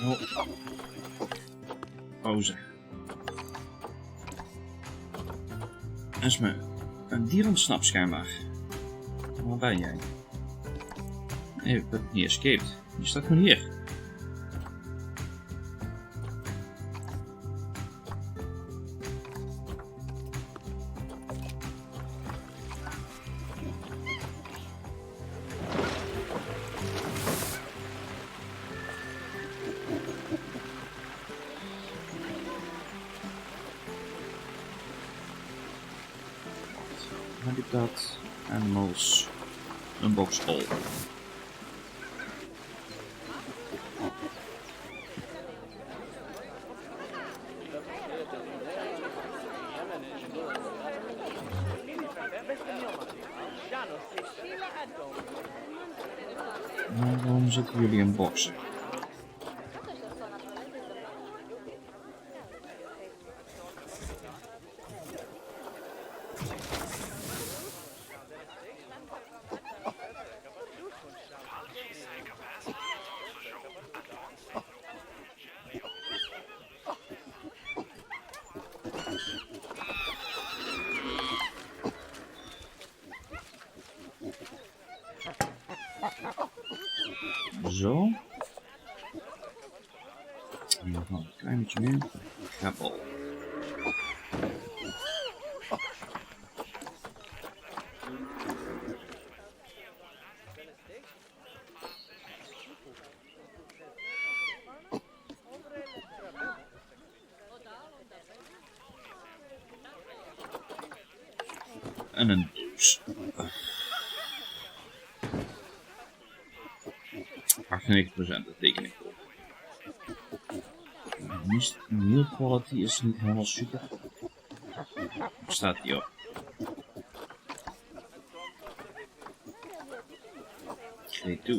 Oh. Pauze. Dat is me een dier ontsnapt schijnbaar. Waar ben jij? Nee, ik heb niet escaped. Je staat gewoon hier. Habitat, animals, unbox all. Waarom zitten jullie in boxen? Zo. En dan gaan we een klein beetje meer. Grappel. En een doos. 98%, dat teken ik op. Meal quality is niet helemaal super. Waar staat die op? G2.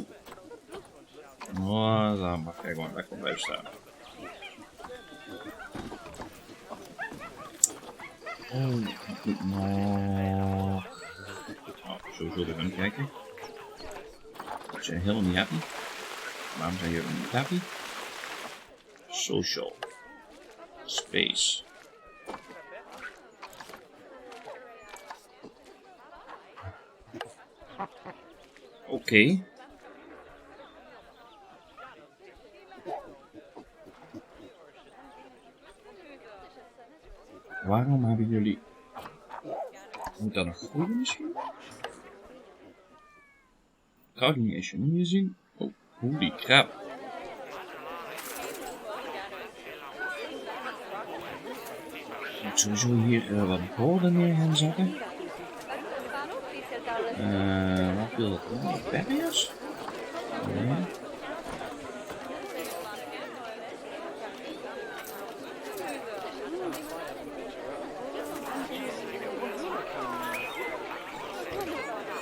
Oh, daar mag ik gewoon lekker blijven staan. Oh, ik moet nog... Oh, sowieso even gaan kijken. Ze zijn helemaal niet happy. Waarom zijn jullie niet happy? Social. Space. Oké. Waarom hebben jullie... Moet dat nog groeien misschien? Ik had niet eens niet zien. Oh, holy crap. Ik moet sowieso hier wat borden neer gaan zetten. Wat wil dat? Barriers? Nee.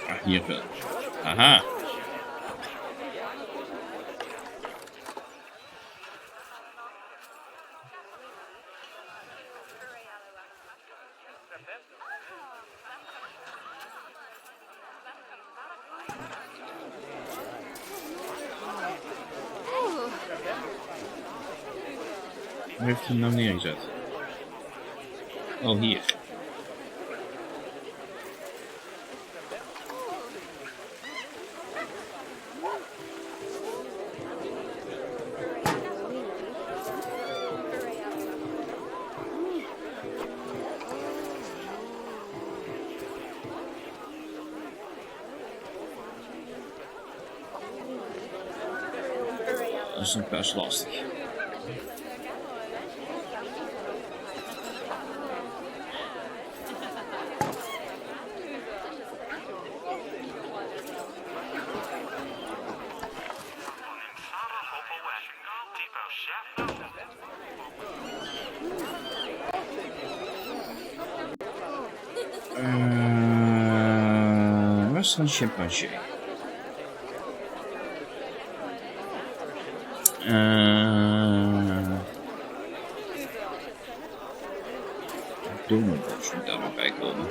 Ah, hier wel. Aha. Waar heeft hij hem nou neergezet? Oh, hier. Dat is nog best lastig. Waar is een chimpansee? Donutbox moet daar nog bij komen.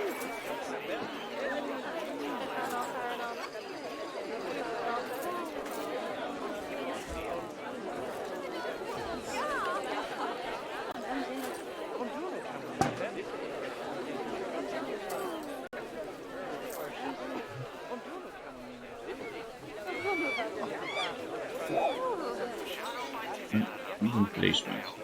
Even placement.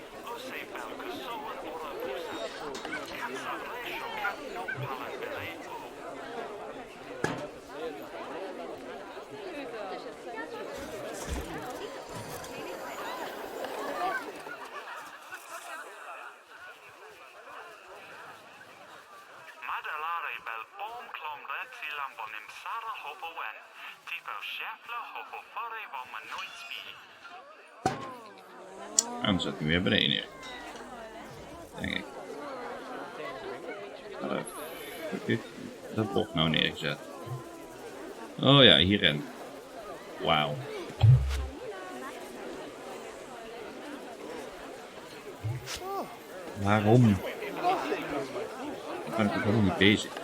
En dan zet ik hem weer beneden neer. Denk ik. Heb ik dat bord nou neergezet? Oh ja, hierin. Wauw. Waarom? Ik ben natuurlijk helemaal niet bezig.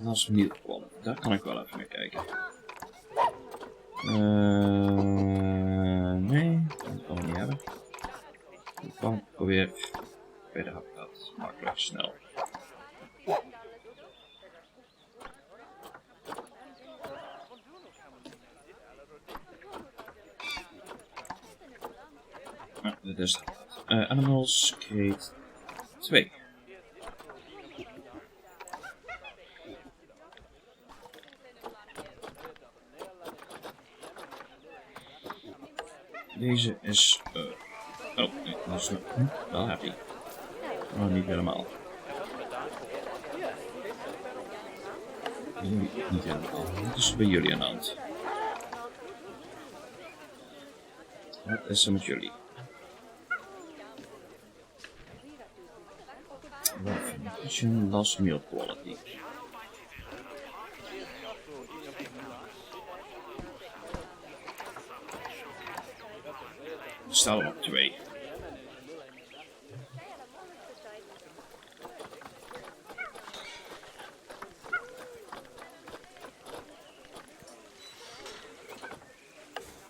Als het niet kwam, daar kan ik wel even naar kijken. Nee, dat kan ik niet hebben. Ik kan proberen. Verder heb ik dat makkelijk snel. Dit is Animals Crate 2. Deze is... oh, nee, dat is wel happy. Maar niet helemaal. Niet helemaal. Wat is bij jullie aan de hand? Wat is er met jullie? Definition last meal quality. Er staan er nog 2.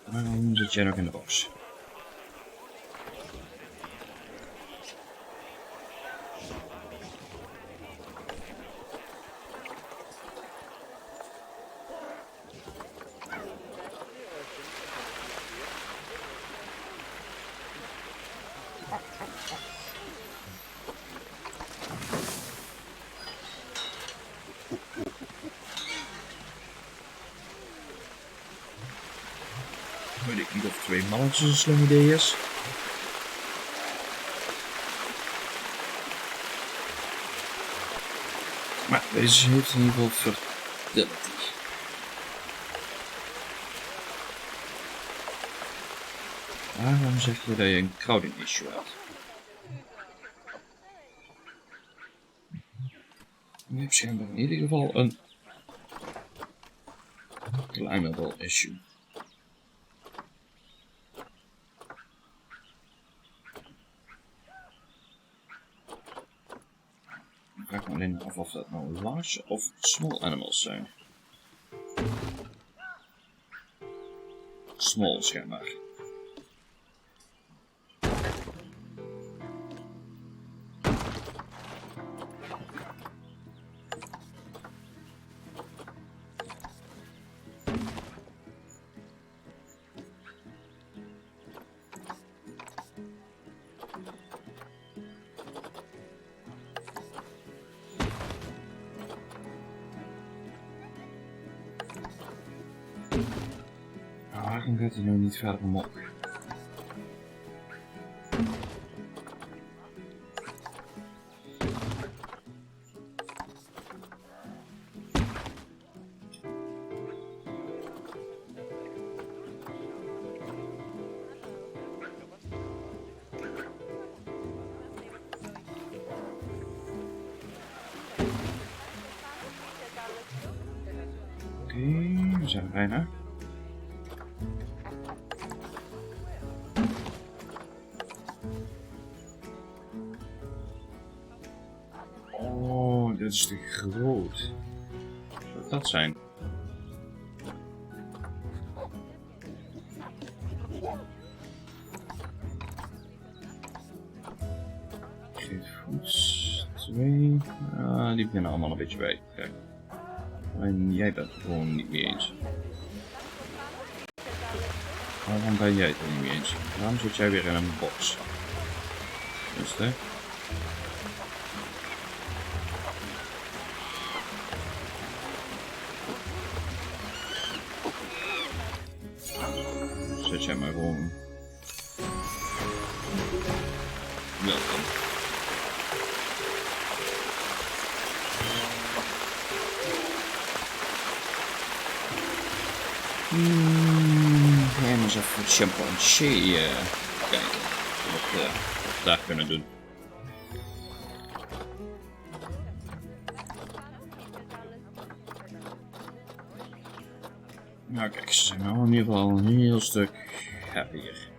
Waarom zit jij nog in de box? Weet ik niet of 2 mannetjes een slim idee is. Maar deze heeft in ieder geval fertility. Waarom zeg je dat je een crowding issue hebt? Je hebt schijnbaar in ieder geval een climbable issue. Ik vraag me alleen af of dat nou large of small animals zijn. Small schijnbaar. Waarom gaat hij nou niet verder omhoog? Oké, we zijn er bijna. dit is te groot. Wat dat zijn? Voets 2. Die beginnen allemaal een beetje bij. Kijk. En jij bent het gewoon niet mee eens. Waarom ben jij het er niet mee eens? Waarom zit jij weer in een box? Rustig. Zet jij maar gewoon. Welkom. Ga je eens even chimpansee kijken wat we daar kunnen doen. Nou kijk, ze zijn nou in ieder geval een heel stuk happier.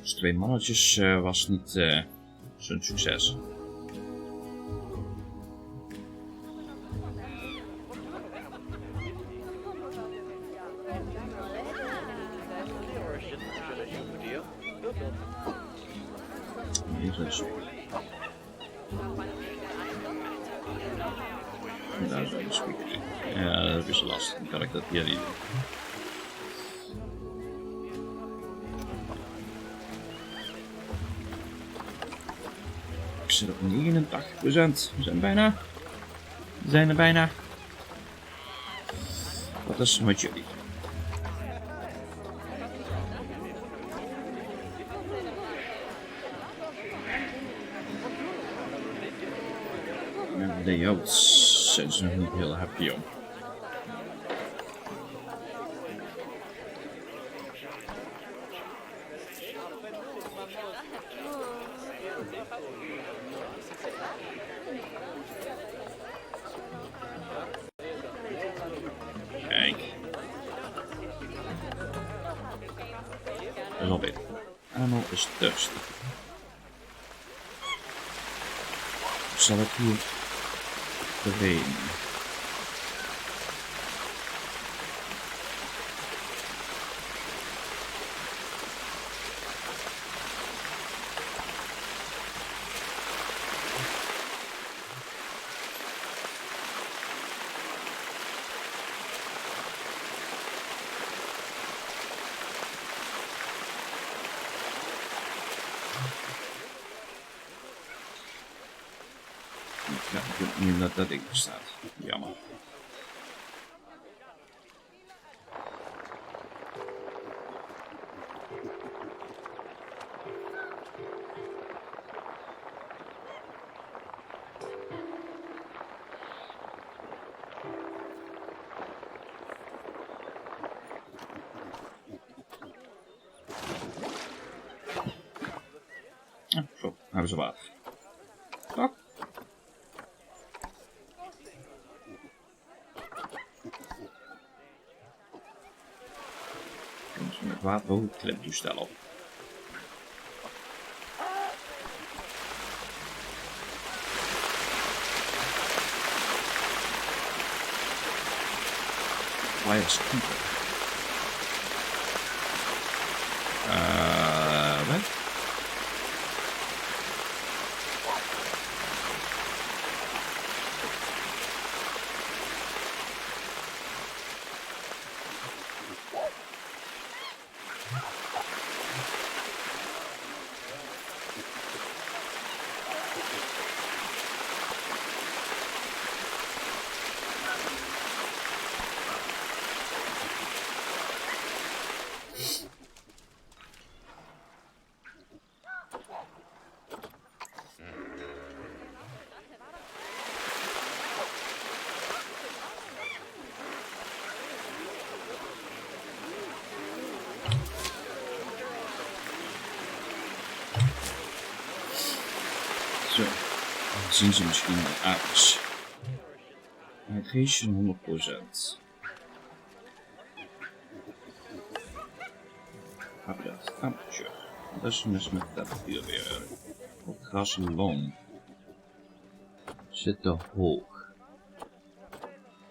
Dus 2 mannetjes was niet zo'n succes. Daar is een squeaky. Ja, dat is lastig. Dan kan ik dat hier niet doen. Ik zit op 89%. We zijn bijna. We zijn er bijna. Wat is met jullie? De Joods zijn ze nog niet heel happy om. Kijk. Dat is al beter. Animal is thirstig. Zal ik hier doorheen? Ja, ik weet niet dat dat ding bestaat. Jammer. Ja, zo, hebben ze water. Tok. Met water ook het klimtoestel op. Fire scooter. Wat? Zo, dan zien ze misschien de aapjes. Hydration 100%. Apparaat, ampje. Dat is mis met dat hier weer. Ook gras long. Zit te hoog.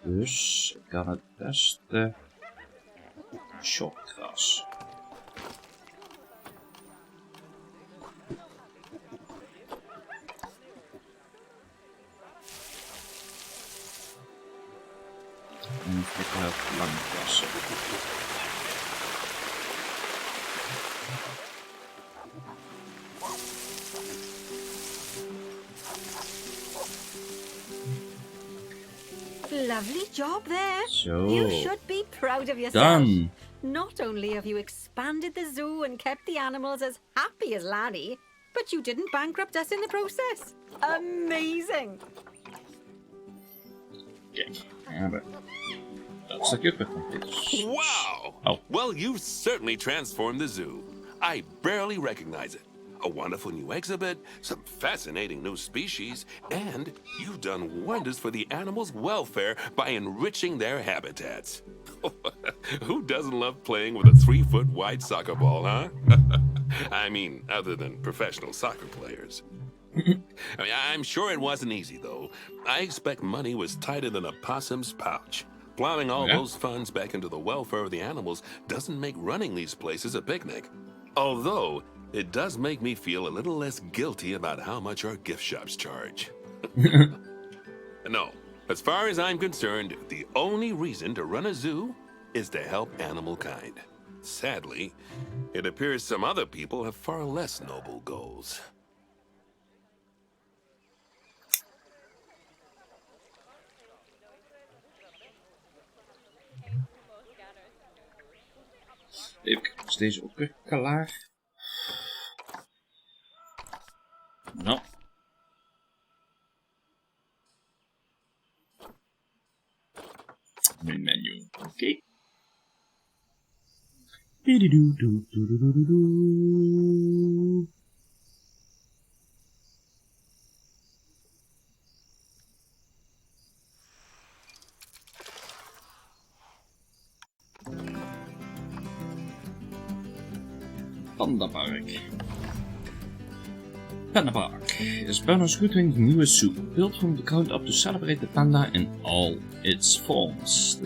Dus ik kan het beste shortgras. En ik ga het lang grassen. Lovely job there. So, you should be proud of yourself. done. Not only have you expanded the zoo and kept the animals as happy as Larry, but you didn't bankrupt us in the process. Amazing. Kijk, we hebben dat stukje compleet. Wow! Oh. Well, you've certainly transformed the zoo. I barely recognize it. A wonderful new exhibit, some fascinating new species, and you've done wonders for the animals' welfare by enriching their habitats. Who doesn't love playing with a 3-foot wide soccer ball, huh? I mean, other than professional soccer players. I'm sure it wasn't easy, though. I expect money was tighter than a possum's pouch. Plowing all those funds back into the welfare of the animals doesn't make running these places a picnic. Although, it does make me feel a little less guilty about how much our gift shops charge. No, as far as I'm concerned, the only reason to run a zoo is to help animal kind. Sadly, it appears some other people have far less noble goals. Even kijken, is deze ook weer klaar? Nou. Main menu, oké. Panda Park is Bernard's Goodwin's newest zoo, built from the ground up to celebrate the panda in all its forms.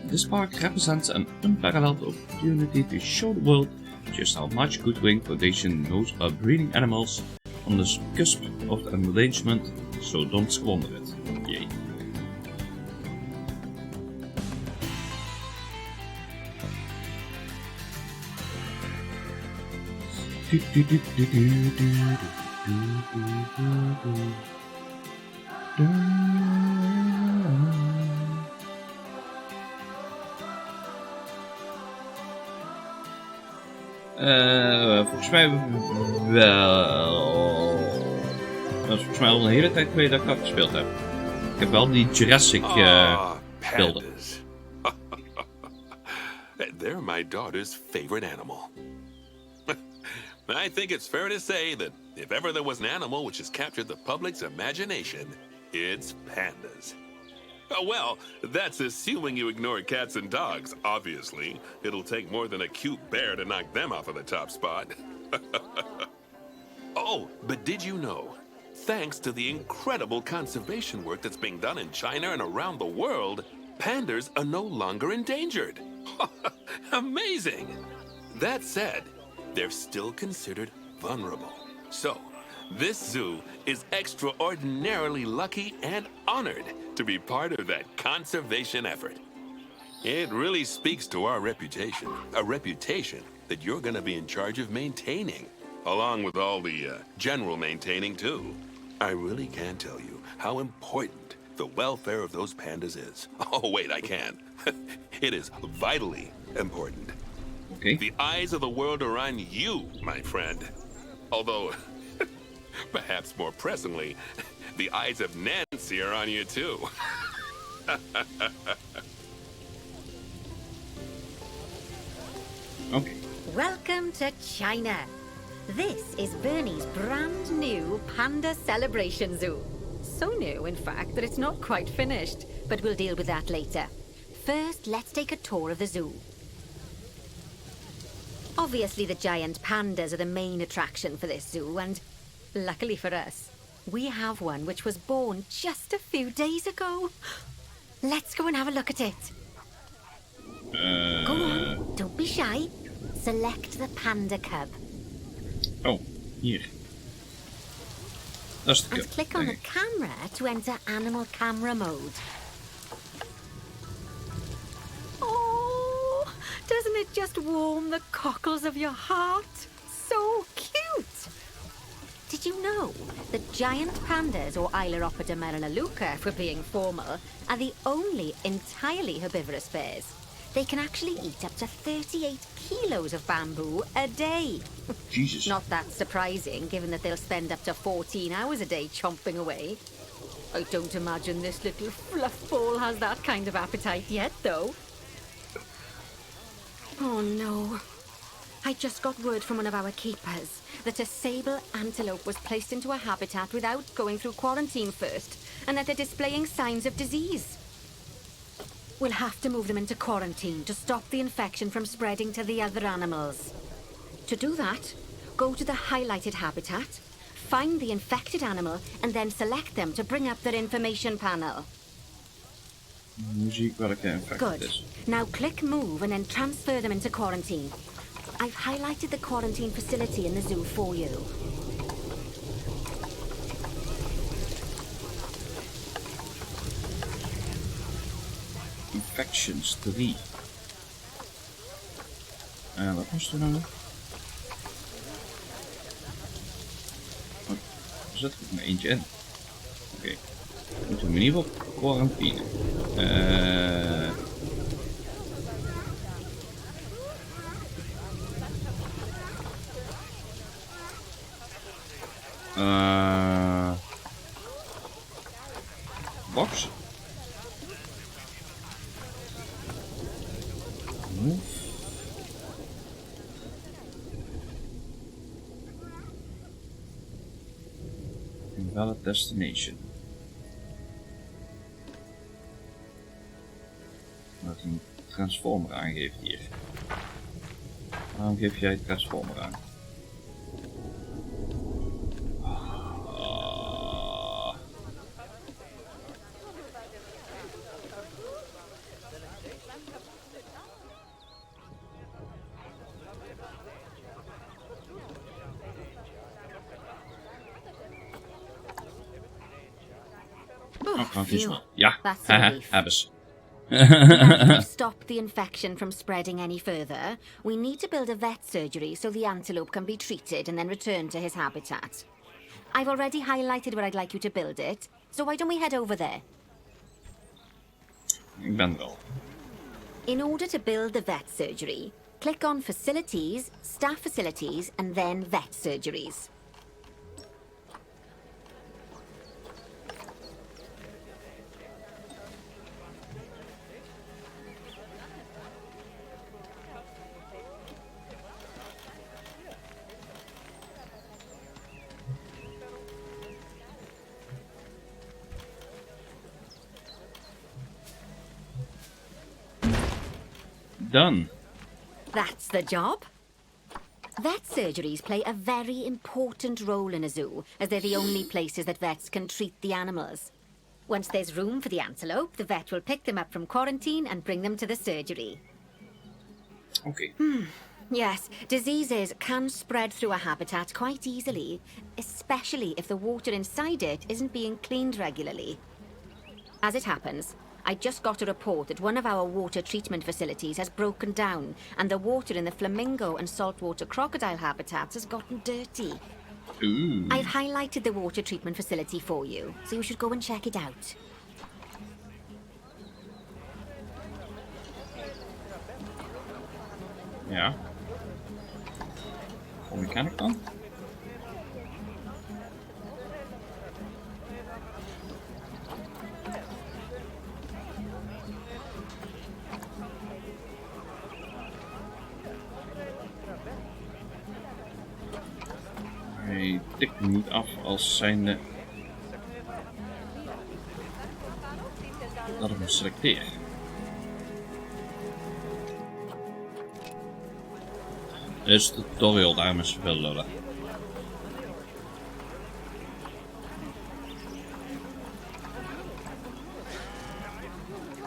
This park represents an unparalleled opportunity to show the world just how much Goodwin Foundation knows about breeding animals on the cusp of endangerment, so don't squander it. Yay. Volgens mij wel. Dat is volgens mij al een hele tijd geleden dat ik dat gespeeld heb. Ik heb wel die Jurassic beelden. They're my daughter's favorite animal. I think it's fair to say that if ever there was an animal which has captured the public's imagination, it's pandas. Well, that's assuming you ignore cats and dogs, obviously. It'll take more than a cute bear to knock them off of the top spot. Oh, but did you know, thanks to the incredible conservation work that's being done in China and around the world, pandas are no longer endangered. Amazing! That said, they're still considered vulnerable. So, this zoo is extraordinarily lucky and honored to be part of that conservation effort. It really speaks to our reputation, a reputation that you're going to be in charge of maintaining, along with all the general maintaining too. I really can't tell you how important the welfare of those pandas is. Oh, wait, I can. It is vitally important. Okay. The eyes of the world are on you, my friend. Although, perhaps more pressingly, the eyes of Nancy are on you too. Okay. Welcome to China. This is Bernie's brand new Panda Celebration Zoo. So new, in fact, that it's not quite finished, but we'll deal with that later. First, let's take a tour of the zoo. Obviously, the giant pandas are the main attraction for this zoo, and Luckily for us, we have one which was born just a few days ago. Let's go and have a look at it. Go on, don't be shy. Select the panda cub. Oh, hier. Dat is de And cub. click on the denk ik. camera to enter animal camera mode. Oh, doesn't it just warm the cockles of your heart? So cute! Did you know that giant pandas, or Ailuropoda merilluca, if we're being formal, are the only entirely herbivorous bears? They can actually eat up to 38 kilos of bamboo a day. Jesus. Not that surprising, given that they'll spend up to 14 hours a day chomping away. I don't imagine this little fluff ball has that kind of appetite yet, though. Oh no. I just got word from one of our keepers that a sable antelope was placed into a habitat without going through quarantine first, and that they're displaying signs of disease. We'll have to move them into quarantine to stop the infection from spreading to the other animals. To do that, go to the highlighted habitat, find the infected animal, and then select them to bring up their information panel. Nu zie ik welke infected Good. is. Now click move and then transfer them into quarantine. I've highlighted the quarantine facility in the zoo for you. Infections 3. Wat moest er nou nog? Oh, er zit er maar eentje in. Oké. Moeten we in ieder geval quarantine. Box. Move. Invalid destination. Dat hij een transformer aangeeft hier. Waarom geef jij transformer aan? Phew. Ja, That's a relief. hebben ze. To stop the infection from spreading any further, we need to build a vet surgery so the antelope can be treated and then return to his habitat. I've already highlighted where I'd like you to build it, so why don't we head over there? Ik ben er al. In order to build the vet surgery, click on Facilities, Staff Facilities, and then Vet Surgeries. Done. That's the job. Vet surgeries play a very important role in a zoo, as they're the only places that vets can treat the animals. Once there's room for the antelope, the vet will pick them up from quarantine and bring them to the surgery. Oké. Yes, diseases can spread through a habitat quite easily, especially if the water inside it isn't being cleaned regularly. As it happens, I just got a report that one of our water treatment facilities has broken down, and the water in the flamingo and saltwater crocodile habitats has gotten dirty. Ooh. I've highlighted the water treatment facility for you, so you should go and check it out. Ja. Hoe kan ik dan? Hij tikt hem niet af als zijnde dat ik hem selecteer. Dit is het tutorial, daarom is zoveel lullen.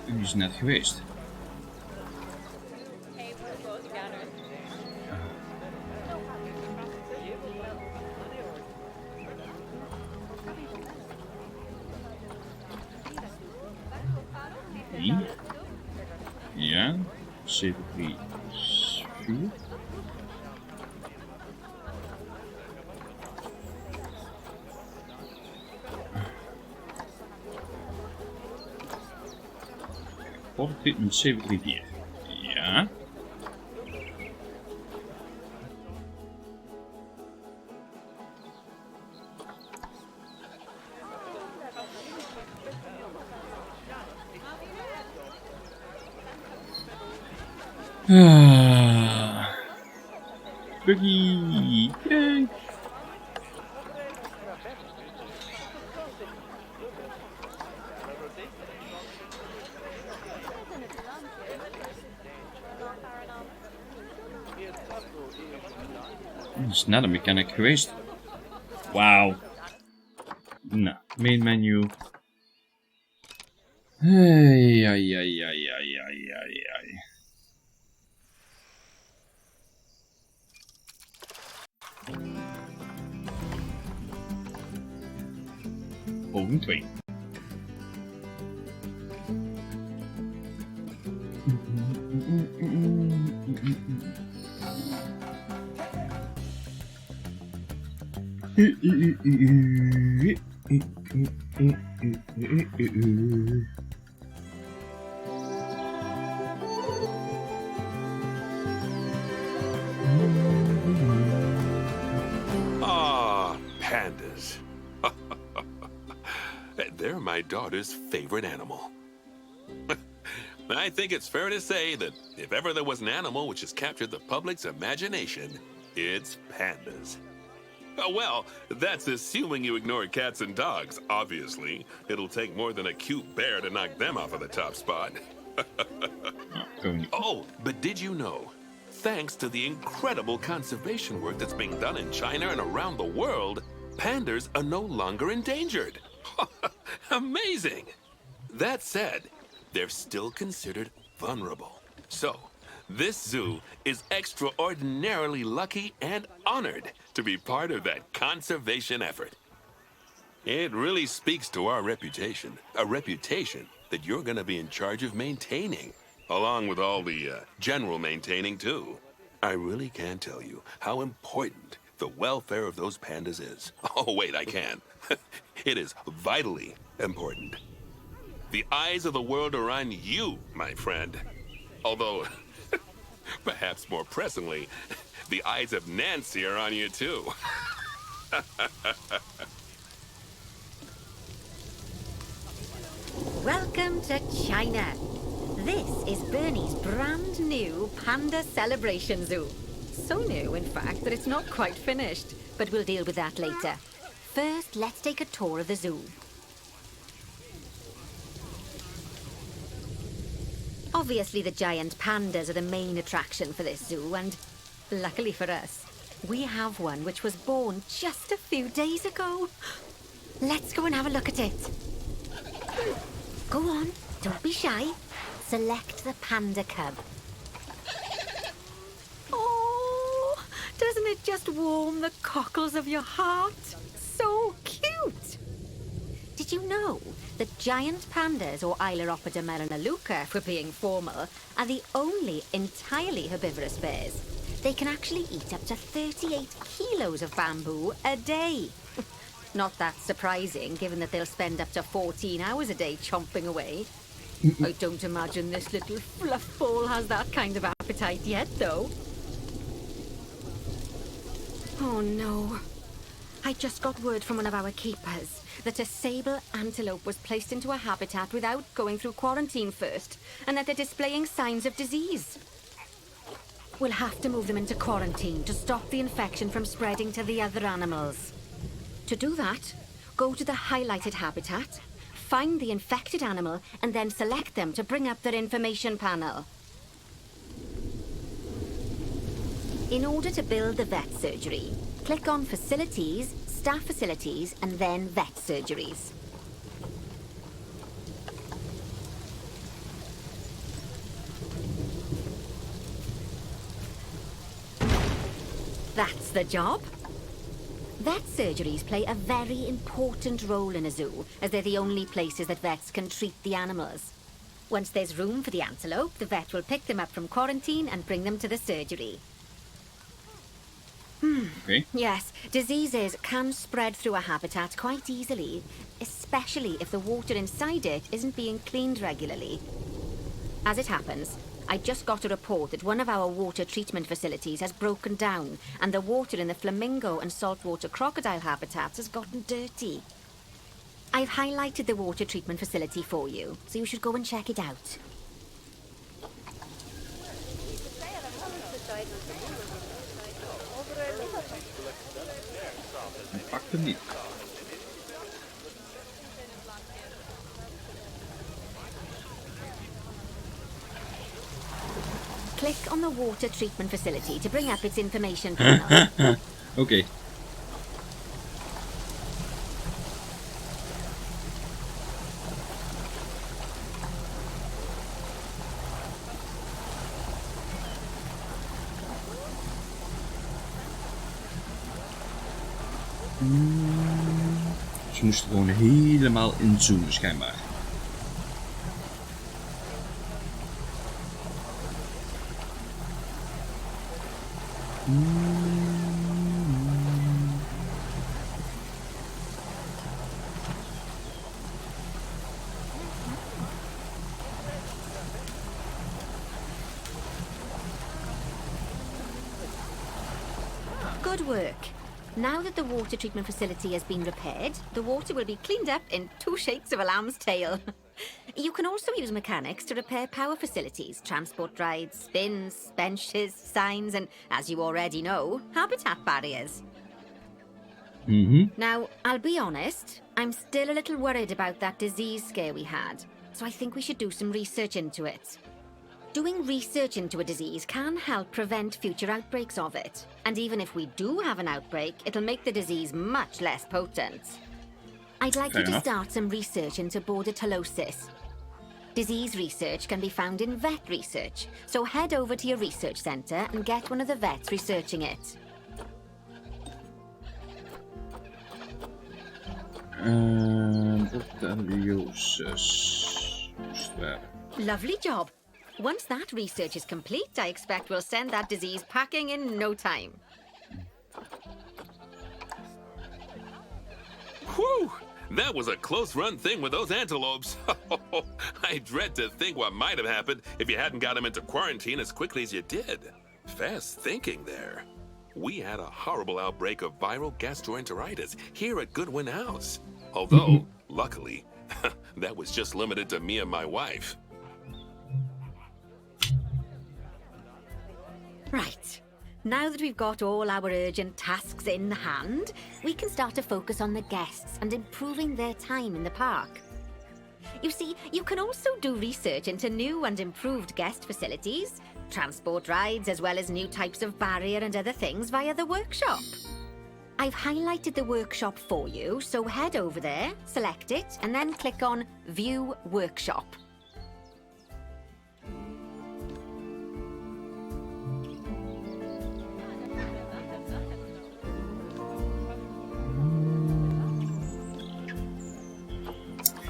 Die is net geweest. Die. Ja. 7, 3, 4. Water treatment 734. Ja. Buggy. Yay. Dat is net een mechanic geweest. Wauw. Nou, main menu. Hey, ai, ai, ai, ai, ai, ai, ai. Poging 2. Ah, pandas. They're my daughter's favorite animal. I think it's fair to say that if ever there was an animal which has captured the public's imagination, it's pandas. Well, that's assuming you ignore cats and dogs, obviously. It'll take more than a cute bear to knock them off of the top spot. Oh, but did you know? Thanks to the incredible conservation work that's being done in China and around the world, pandas are no longer endangered. Amazing! That said, they're still considered vulnerable. So, this zoo is extraordinarily lucky and honored to be part of that conservation effort. It really speaks to our reputation, a reputation that you're going to be in charge of maintaining, along with all the general maintaining too. I really can't tell you how important the welfare of those pandas is. Oh wait, I can. It is vitally important. The eyes of the world are on you, my friend. Although, perhaps more pressingly, the eyes of Nancy are on you too. Welcome to China. This is Bernie's brand new Panda Celebration Zoo. So new, in fact, that it's not quite finished, but we'll deal with that later. First, let's take a tour of the zoo. Obviously, the giant pandas are the main attraction for this zoo, and luckily for us, we have one which was born just a few days ago. Let's go and have a look at it. Go on, don't be shy. Select the panda cub. Oh, doesn't it just warm the cockles of your heart? So cute! Did you know that giant pandas, or Ailuropoda merinaluca for being formal, are the only entirely herbivorous bears? They can actually eat up to 38 kilos of bamboo a day. Not that surprising, given that they'll spend up to 14 hours a day chomping away. I don't imagine this little fluff ball has that kind of appetite yet, though. Oh no. I just got word from one of our keepers that a sable antelope was placed into a habitat without going through quarantine first, and that they're displaying signs of disease. We'll have to move them into quarantine to stop the infection from spreading to the other animals. To do that, go to the highlighted habitat, find the infected animal, and then select them to bring up their information panel. In order to build the vet surgery, click on Facilities, Staff Facilities, and then Vet Surgeries. That's the job. Vet surgeries play a very important role in a zoo, as they're the only places that vets can treat the animals. Once there's room for the antelope, the vet will pick them up from quarantine and bring them to the surgery. Okay. Yes, diseases can spread through a habitat quite easily, especially if the water inside it isn't being cleaned regularly. As it happens, I just got a report that one of our water treatment facilities has broken down, and the water in the flamingo and saltwater crocodile habitats has gotten dirty. I've highlighted the water treatment facility for you, so you should go and check it out. Hij pakt hem niet. Click on the water treatment facility to bring up its information panel. Oké. Ze moesten gewoon helemaal inzoomen schijnbaar. Good work. Now that the water treatment facility has been repaired, the water will be cleaned up in 2 shakes of a lamb's tail. You can also use mechanics to repair power facilities, transport rides, spins, benches, signs, and, as you already know, habitat barriers. Now, I'll be honest, I'm still a little worried about that disease scare we had, so I think we should do some research into it. Doing research into a disease can help prevent future outbreaks of it. And even if we do have an outbreak, it'll make the disease much less potent. I'd like Fair you to enough. start some research into bordetellosis. Disease research can be found in vet research, so head over to your research centre and get one of the vets researching it. Borreliosis. Lovely job. Once that research is complete, I expect we'll send that disease packing in no time. Whew! That was a close-run thing with those antelopes. I dread to think what might have happened if you hadn't got them into quarantine as quickly as you did. Fast thinking there. We had a horrible outbreak of viral gastroenteritis here at Goodwin House. Although, luckily, that was just limited to me and my wife. Right. Now that we've got all our urgent tasks in hand, we can start to focus on the guests and improving their time in the park. You see, you can also do research into new and improved guest facilities, transport rides, as well as new types of barrier and other things via the workshop. I've highlighted the workshop for you, so head over there, select it, and then click on View Workshop.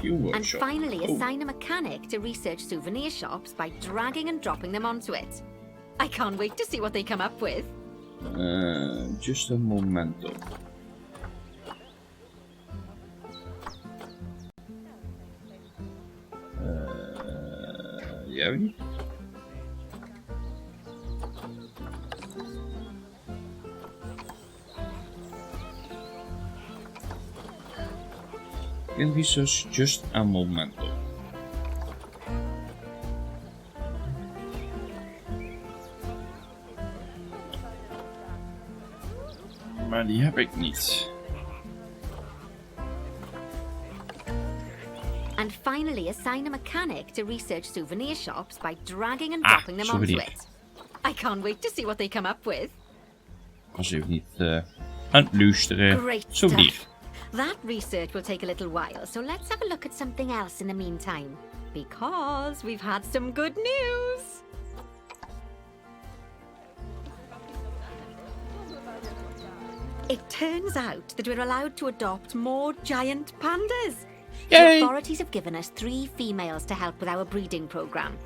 Workshop. And finally, assign a mechanic to research souvenir shops by dragging and dropping them onto it. I can't wait to see what they come up with. Just een momento. Die hebben we niet. In research, just a momento. Maar die heb ik niet. And finally, assign a mechanic to research souvenir shops by dragging and dropping them onto souvenir. it. I can't wait to see what they come up with. Ik was even niet aan het luisteren. Great Souvenir. stuff. That research will take a little while, so let's have a look at something else in the meantime. Because we've had some good news! It turns out that we're allowed to adopt more giant pandas. Yay! The authorities have given us 3 females to help with our breeding program.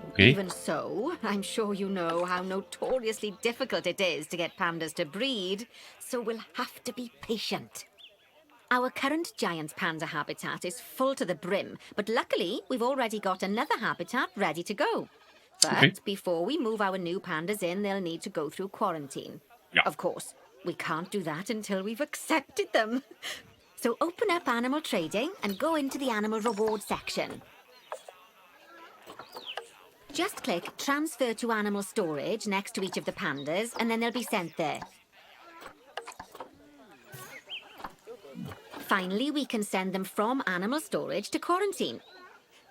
Okay. Even so, I'm sure you know how notoriously difficult it is to get pandas to breed, so we'll have to be patient. Our current giant panda habitat is full to the brim, but luckily we've already got another habitat ready to go. But Okay. before we move our new pandas in, they'll need to go through quarantine. Yeah. Of course, we can't do that until we've accepted them. So open up animal trading and go into the animal reward section. Just click transfer to animal storage next to each of the pandas and then they'll be sent there. Finally, we can send them from animal storage to quarantine.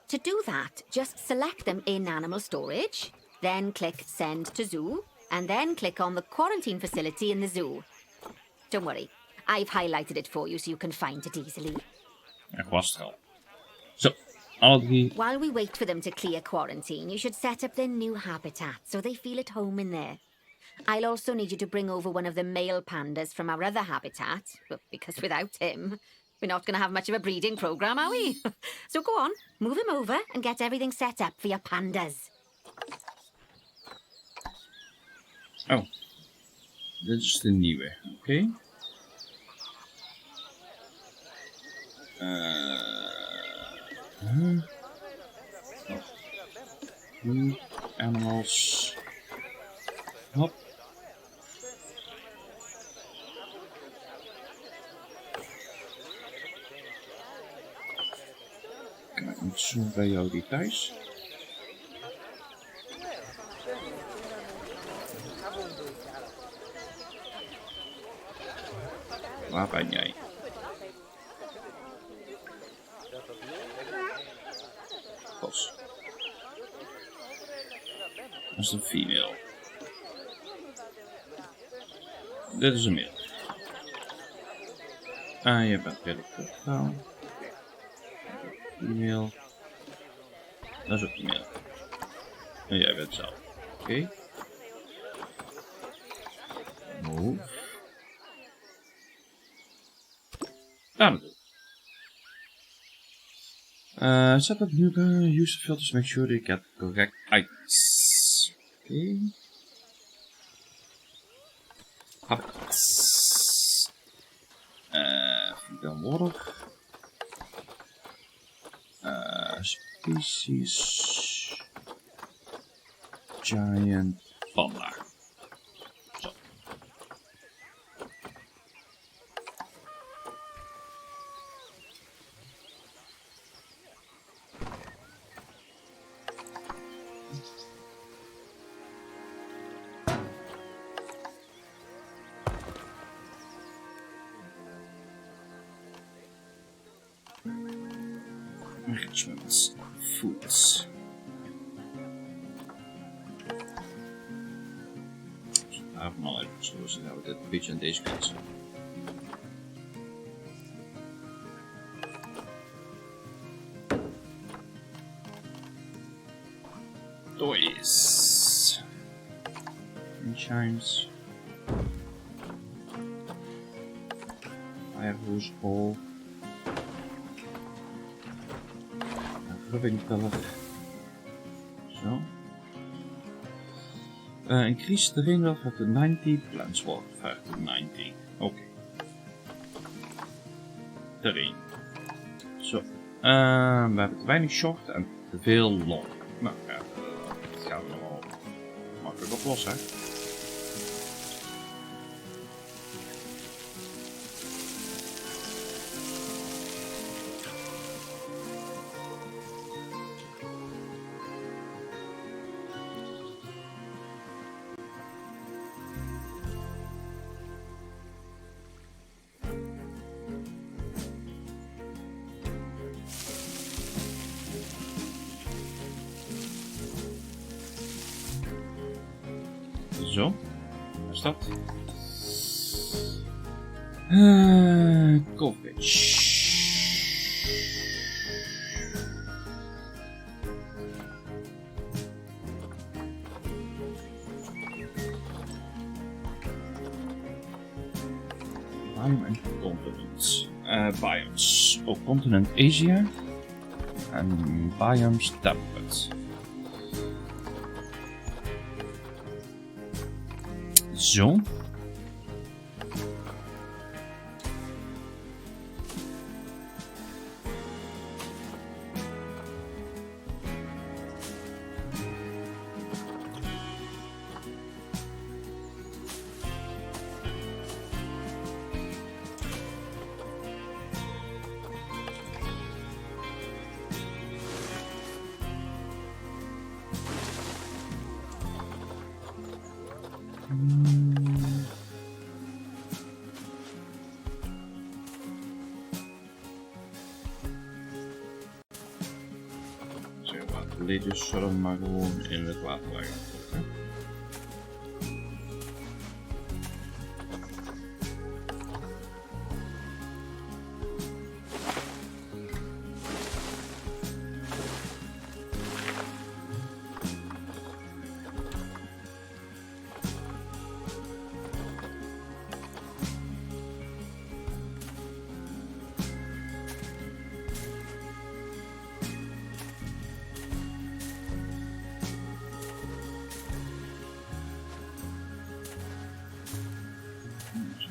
To do that, just select them in animal storage, then click send to zoo, and then click on the quarantine facility in the zoo. Don't worry, I've highlighted it for you so you can find it easily. Ik was het al. Zo, alle 3. While we wait for them to clear quarantine, you should set up their new habitat so they feel at home in there. I'll also need you to bring over one of the male pandas from our other habitat, because without him, we're not going to have much of a breeding program, are we? So go on, move him over and get everything set up for your pandas. Oh, dit is de nieuwe. Oké. Animals. Hop. Kijk, ik zo bij jou die thuis. Waar ben jij? Pas. Dat is een female. Dit is een male. Ah, je bent weer op de vrouw. Female. Dat is ook female. En jij bent zelf. Oké. Move. Daar naartoe. Set up new user filters to make sure they get correct items. Okay. Habits. Dan water. Species. Giant panda. Zo. Enrichments. Foods. Daarvan al even zo zijn we dit een beetje aan deze kant. Toys. Chimes. Firehose ball. Rubbing color. Zo. Increase the range of the 90 plants water to 90. Oké. Terrein. Zo. We hebben te weinig short en te veel long. Nou ja, dat gaan we wel makkelijk oplossen. Hè? Zo, waar is dat? Coverage. biome en continent. Biomes. Op continent Asia. En biomes temperate. Zo. Dus zullen we maar gewoon in het water leggen. Okay.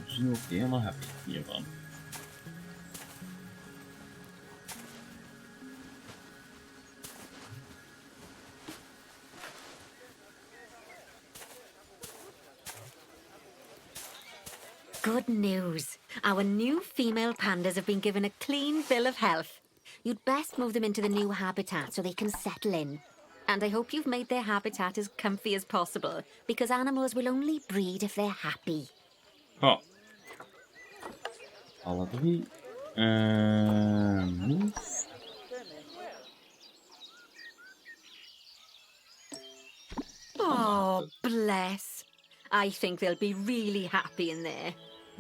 Ze zijn ook helemaal happy hiervan. Good news. Our new female pandas have been given a clean bill of health. You'd best move them into the new habitat so they can settle in. And I hope you've made their habitat as comfy as possible, because animals will only breed if they're happy. Oh. Alle drie. Move. Oh, bless. I think they'll be really happy in there.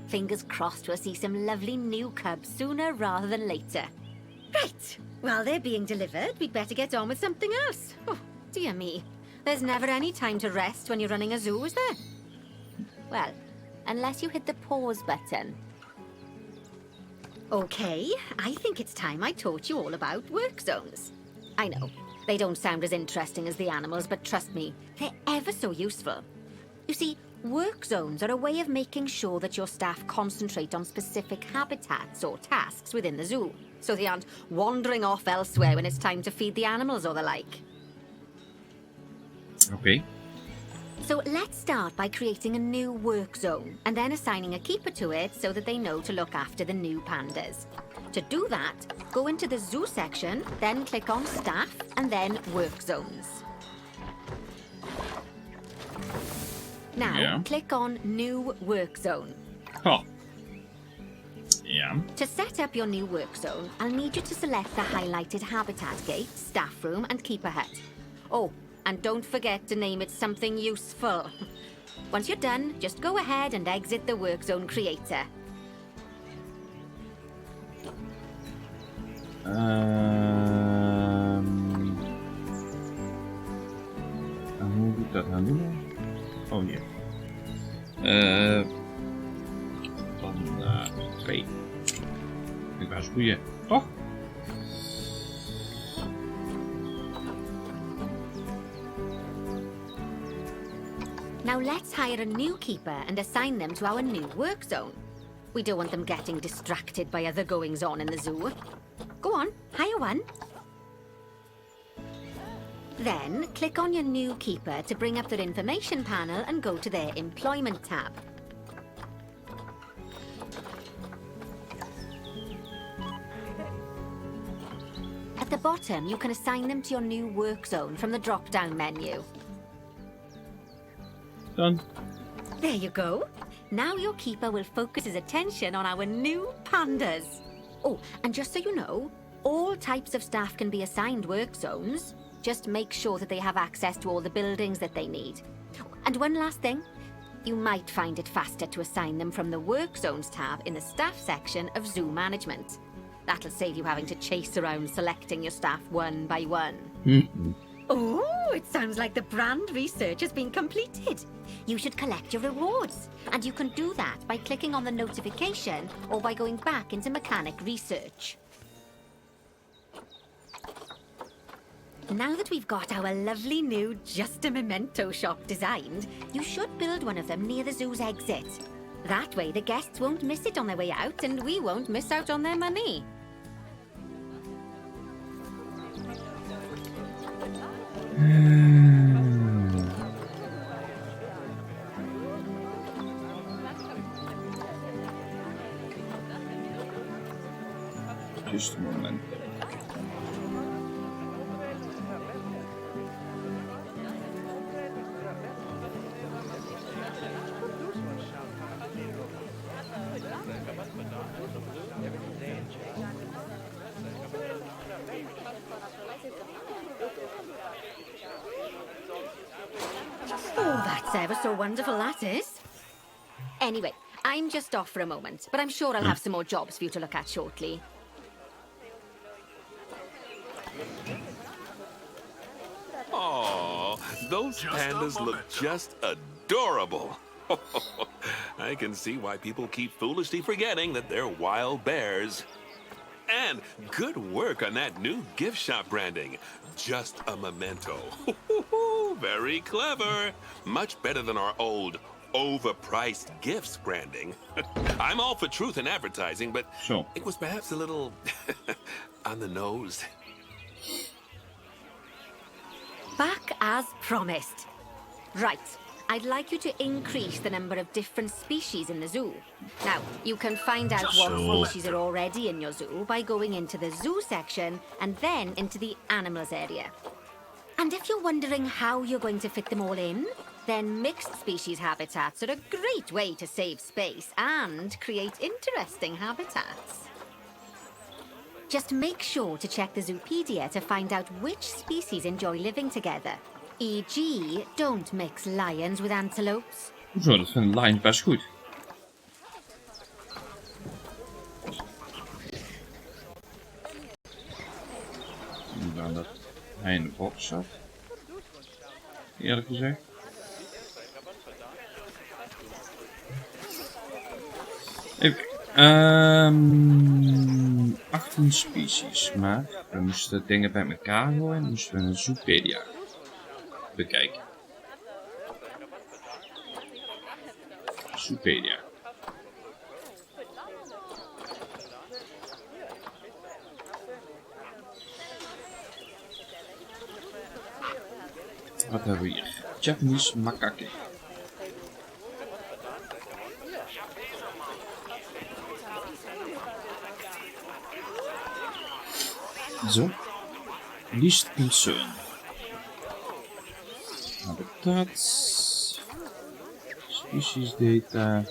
Fingers crossed we'll see some lovely new cubs sooner rather than later. Right. While they're being delivered, we'd better get on with something else. Oh, dear me. There's never any time to rest when you're running a zoo, is there? Well, unless you hit the pause button. Okay, I think it's time I taught you all about work zones. I know, they don't sound as interesting as the animals, but trust me, they're ever so useful. You see, work zones are a way of making sure that your staff concentrate on specific habitats or tasks within the zoo, so they aren't wandering off elsewhere when it's time to feed the animals or the like. Okay. So let's start by creating a new work zone and then assigning a keeper to it so that they know to look after the new pandas. To do that, go into the zoo section, then click on staff and then work zones. Now, click on new work zone. Oh. Yeah. To set up your new work zone, I'll need you to select the highlighted habitat gate, staff room and keeper hut. Oh, and don't forget to name it something useful. Once you're done, just go ahead and exit the work zone creator. En hoe moet ik dat gaan doen? Oh hier. Dan 2. Ik was goeie, toch? Now let's hire a new keeper and assign them to our new work zone. We don't want them getting distracted by other goings-on in the zoo. Go on, hire one. Then, click on your new keeper to bring up their information panel and go to their employment tab. At the bottom, you can assign them to your new work zone from the drop-down menu. Done. There you go. Now your keeper will focus his attention on our new pandas. Oh, and just so you know, all types of staff can be assigned work zones. Just make sure that they have access to all the buildings that they need. And one last thing, you might find it faster to assign them from the Work Zones tab in the Staff section of Zoo Management. That'll save you having to chase around selecting your staff one by one. Mm-hmm. Oh, it's Sounds like the brand research has been completed. You should collect your rewards. And you can do that by clicking on the notification or by going back into mechanic research. Now that we've got our lovely new Just a Memento shop designed, you should build one of them near the zoo's exit. That way the guests won't miss it on their way out and we won't miss out on their money. Just a moment. Oh, that's ever so wonderful, that is. Anyway, I'm just off for a moment, but I'm sure I'll have some more jobs for you to look at shortly. Aw, those pandas look just adorable. I can see why people keep foolishly forgetting that they're wild bears. And good work on that new gift shop branding. Just a memento. Very clever. Much better than our old overpriced gifts branding. I'm all for truth in advertising, but Sure. it was perhaps a little on the nose. Back as promised. Right, I'd like you to increase the number of different species in the zoo. Now, you can find out what Sure. species are already in your zoo by going into the zoo section and then into the animals area. And if you're wondering how you're going to fit them all in, then mixed species habitats are a great way to save space and create interesting habitats. Just make sure to check the Zoopedia to find out which species enjoy living together. E.g., don't mix lions with antelopes. Hoezo, dat vind ik Lions best goed. Nu dan dat hij in de box zat. Eerlijk gezegd. Even 18 species, maar we moesten dingen bij elkaar gooien en moesten we een Zoopedia bekijken. Zoopedia. Wat hebben we hier? Japanese macaque. Zo. Least concern. Habitat. Species data.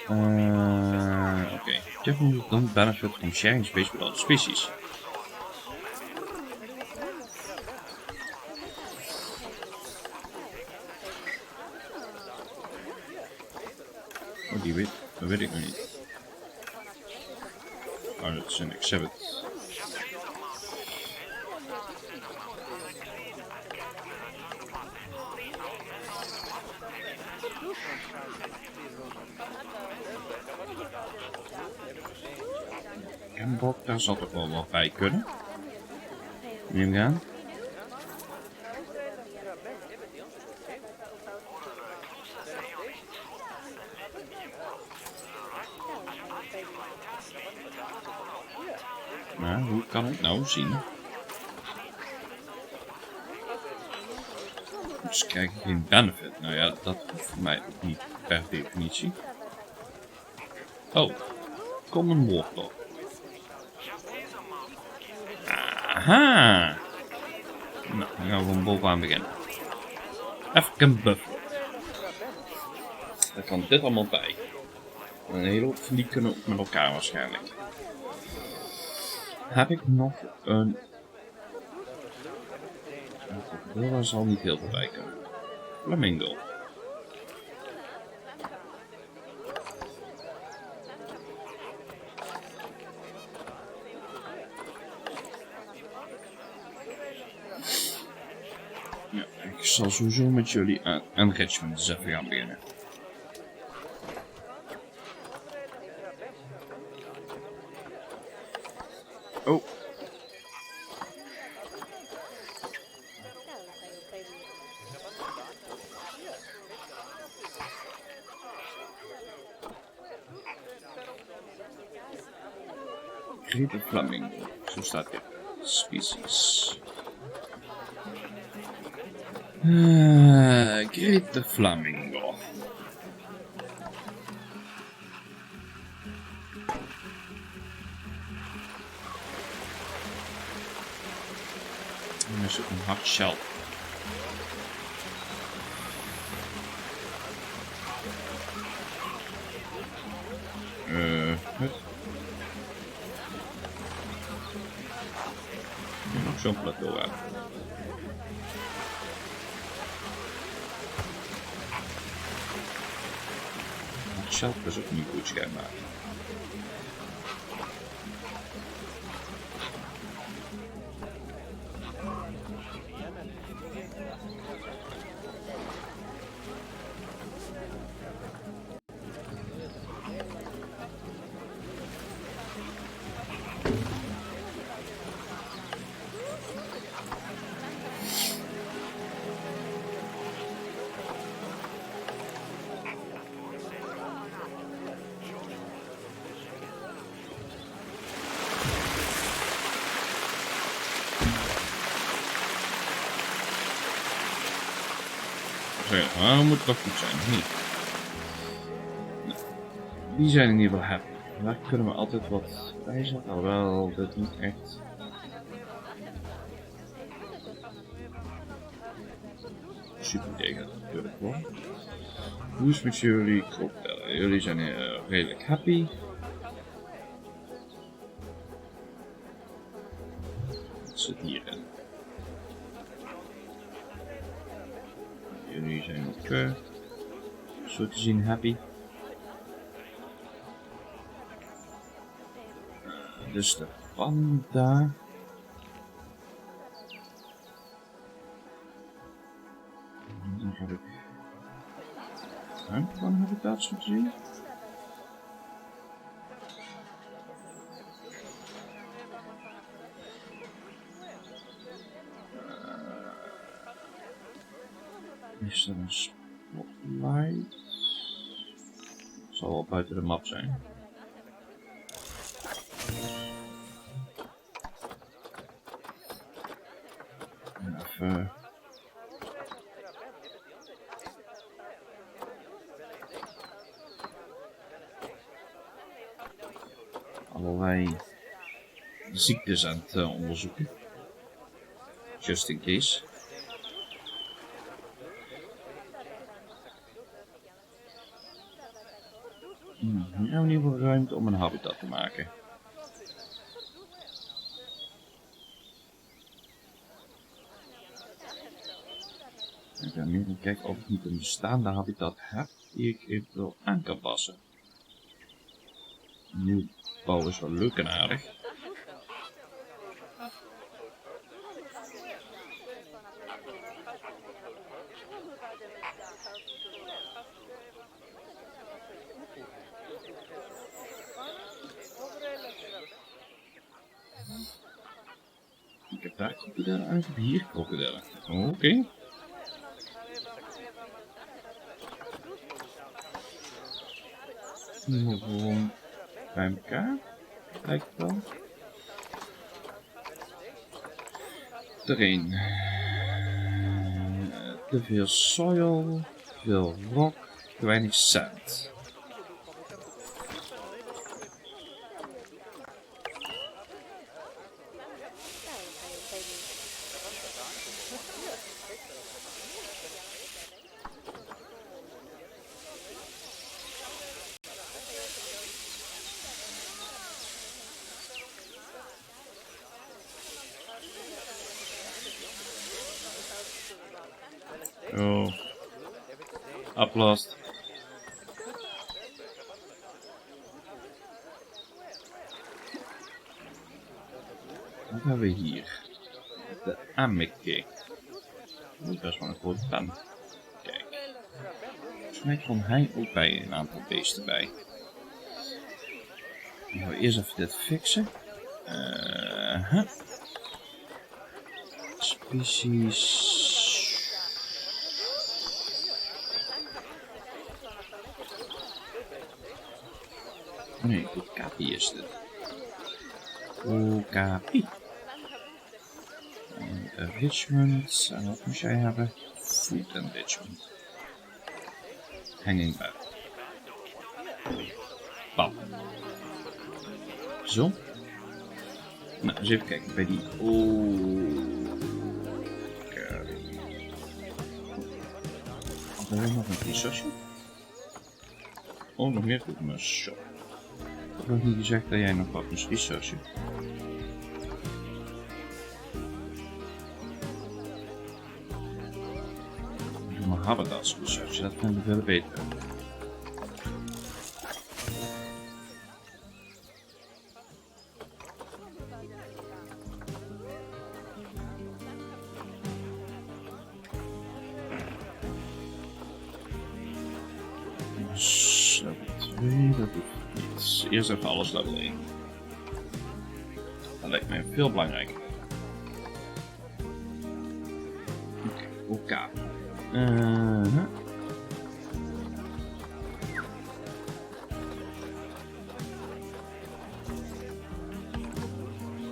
Okay. Japanese don't benefit from sharing space with other species. Oh, die weet, dat weet ik nog niet. Oh, dat is een exhibit. Kenbok, daar zal toch wel wat bij kunnen. Neem ik aan. Maar hoe kan ik nou zien? Dus krijg ik geen benefit. Nou ja, dat hoeft voor mij ook niet per definitie. Oh, common warthog. Aha! Nou, dan gaan we gewoon bovenaan beginnen. African buffalo. Daar kan dit allemaal bij. En een hele hoop van die kunnen ook met elkaar waarschijnlijk. Heb ik nog een... Daar zal niet heel veel bij kunnen. Flamingo. Ja, ik zal sowieso met jullie aan enrichment eens even gaan beginnen. Oh. Great Flamingo, zo staat dit. Species. Great Flamingo. En is ook een hard shell. Nog zo'n plateau uit. Het zelf is ook niet goed schijnbaar. Dat moet toch goed zijn, of niet? Nou, die zijn in ieder geval happy. Daar kunnen we altijd wat bij zetten, alhoewel dit niet echt... super tegen natuurlijk hoor. Hoe is het met jullie krokodillen? Jullie zijn redelijk happy. Wat zit hierin? Jullie zijn ook zo te zien happy. Dus de panda. Dan heb ik ruimte habitat zo te zien. Is er een spotlight? Het zal wel buiten de map zijn. En even... allerlei ziektes aan het onderzoeken. Just in case. Nu hebben we in ieder geval ruimte om een habitat te maken. Ik ga nu gaan kijken of ik niet een bestaande habitat heb die ik eventueel aan kan passen. Nu bouwen is wel leuk en aardig. Ik heb daar krokodillen en ik heb hier krokodillen. Oké. Nu gewoon bij elkaar. Lijkt het wel. Terrein. Te veel soil, veel rock, te weinig sand. Oh, oplost. Wat hebben we hier? De Amike. Dat is best wel een grote pen. Kijk. Volgens mij kwam hij ook bij een aantal beesten bij. Dan gaan we eerst even dit fixen. Species. Oh nee, Okapi is dit. Okapi. Enrichment. En wat moest jij hebben? Food enrichment. Hanging bed. Bam. Zo. Nou, eens even kijken bij die. Hebben we nog een researchje? Oh, nog meer goed, maar zo. Ik heb nog niet gezegd dat jij nog wat moest researchen. Doe maar habitats researchen, dat vind ik veel beter. Level 2, dat doet niets. Eerst even alles level 1. Dat lijkt mij veel belangrijker. Oké.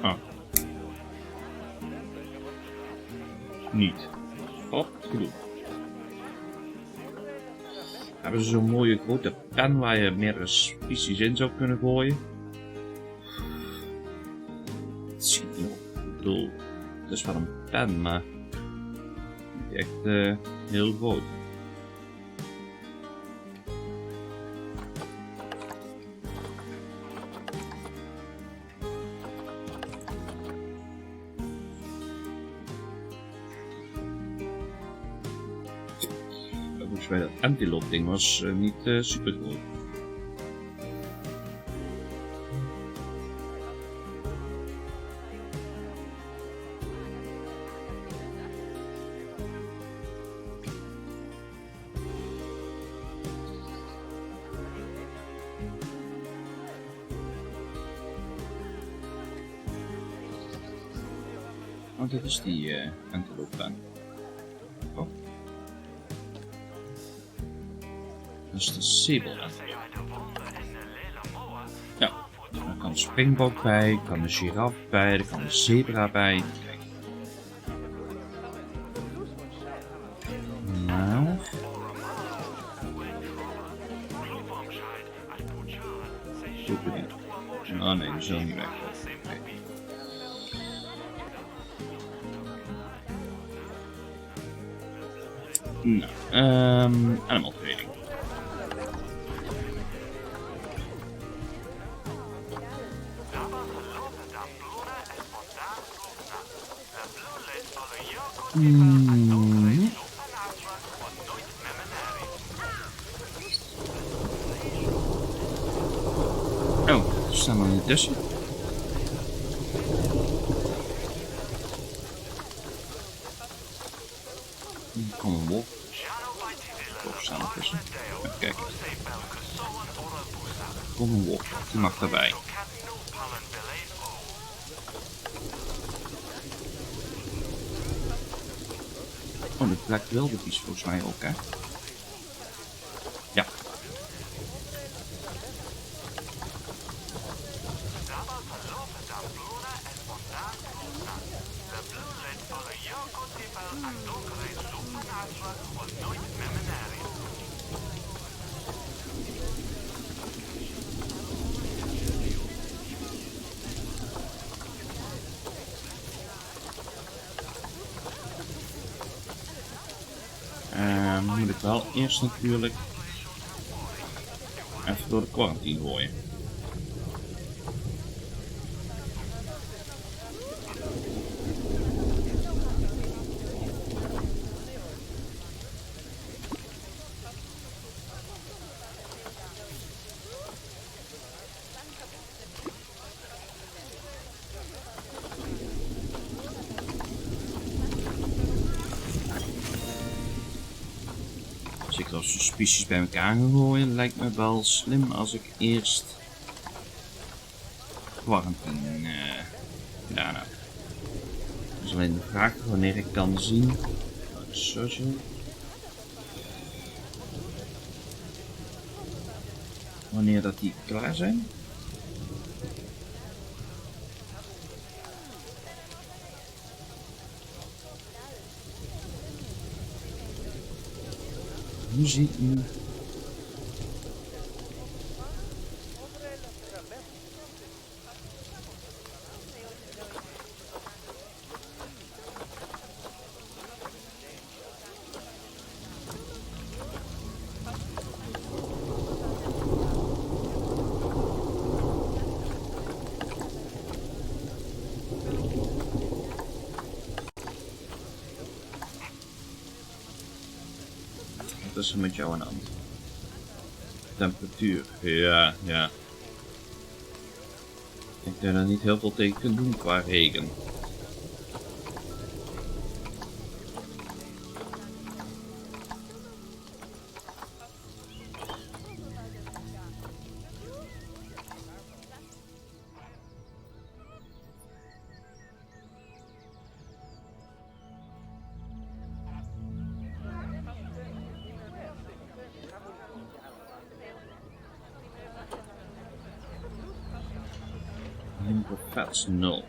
Ah. Niet. Oh, genoeg. Hebben ze zo'n mooie grote pen waar je meerdere species in zou kunnen gooien? Het ziet niet op. Ik bedoel, het is wel een pen, maar niet echt heel groot. Volgens mij dat antilope ding was niet super groot. Oh, dit is die antilope pen. Oh. Dat is de sable. Ja, er kan een springbok bij, er kan een giraf bij, er kan een zebra bij. Kijk. Nou. Zoeken die. Oh nee, die zullen niet weg. Nou, animal trading. Oh, er staan we niet tussen. Kom een wolf. Of staan er tussen. Even kijken. Kom een wolf, die mag daarbij. Oh, dit blijkt wel de vies volgens mij ook, hè? Ja. Moet ik wel eerst natuurlijk even door de quarantine gooien. als we species bij elkaar gaan gooien, lijkt me wel slim als ik eerst quarantine gedaan heb. Dus alleen de vraag wanneer ik kan zien. Social. Wanneer dat die klaar zijn. Muziek nu. Wat is er met jou aan de hand? Temperatuur. Ja. Ik denk dat je er niet heel veel tegen kunt doen qua regen. Fats 0.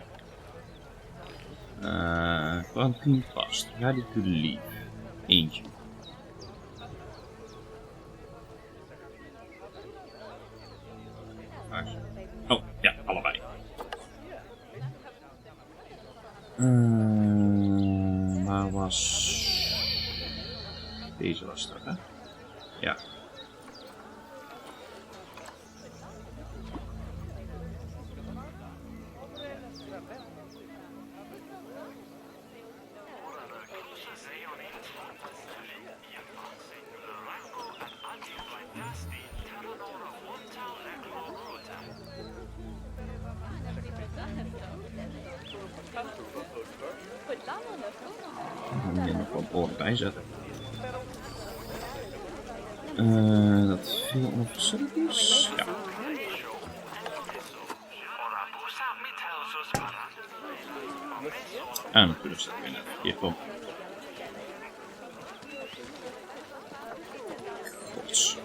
Quarantine vast. Ready to leave. Eentje. Oh, ja, allebei. Waar was... Deze was dat, hè? Ja. Ik moet nog wat woorden bijzetten. Dat viel onder facilities. Ja. En natuurlijk zit ik in het verkeerd op. Gods.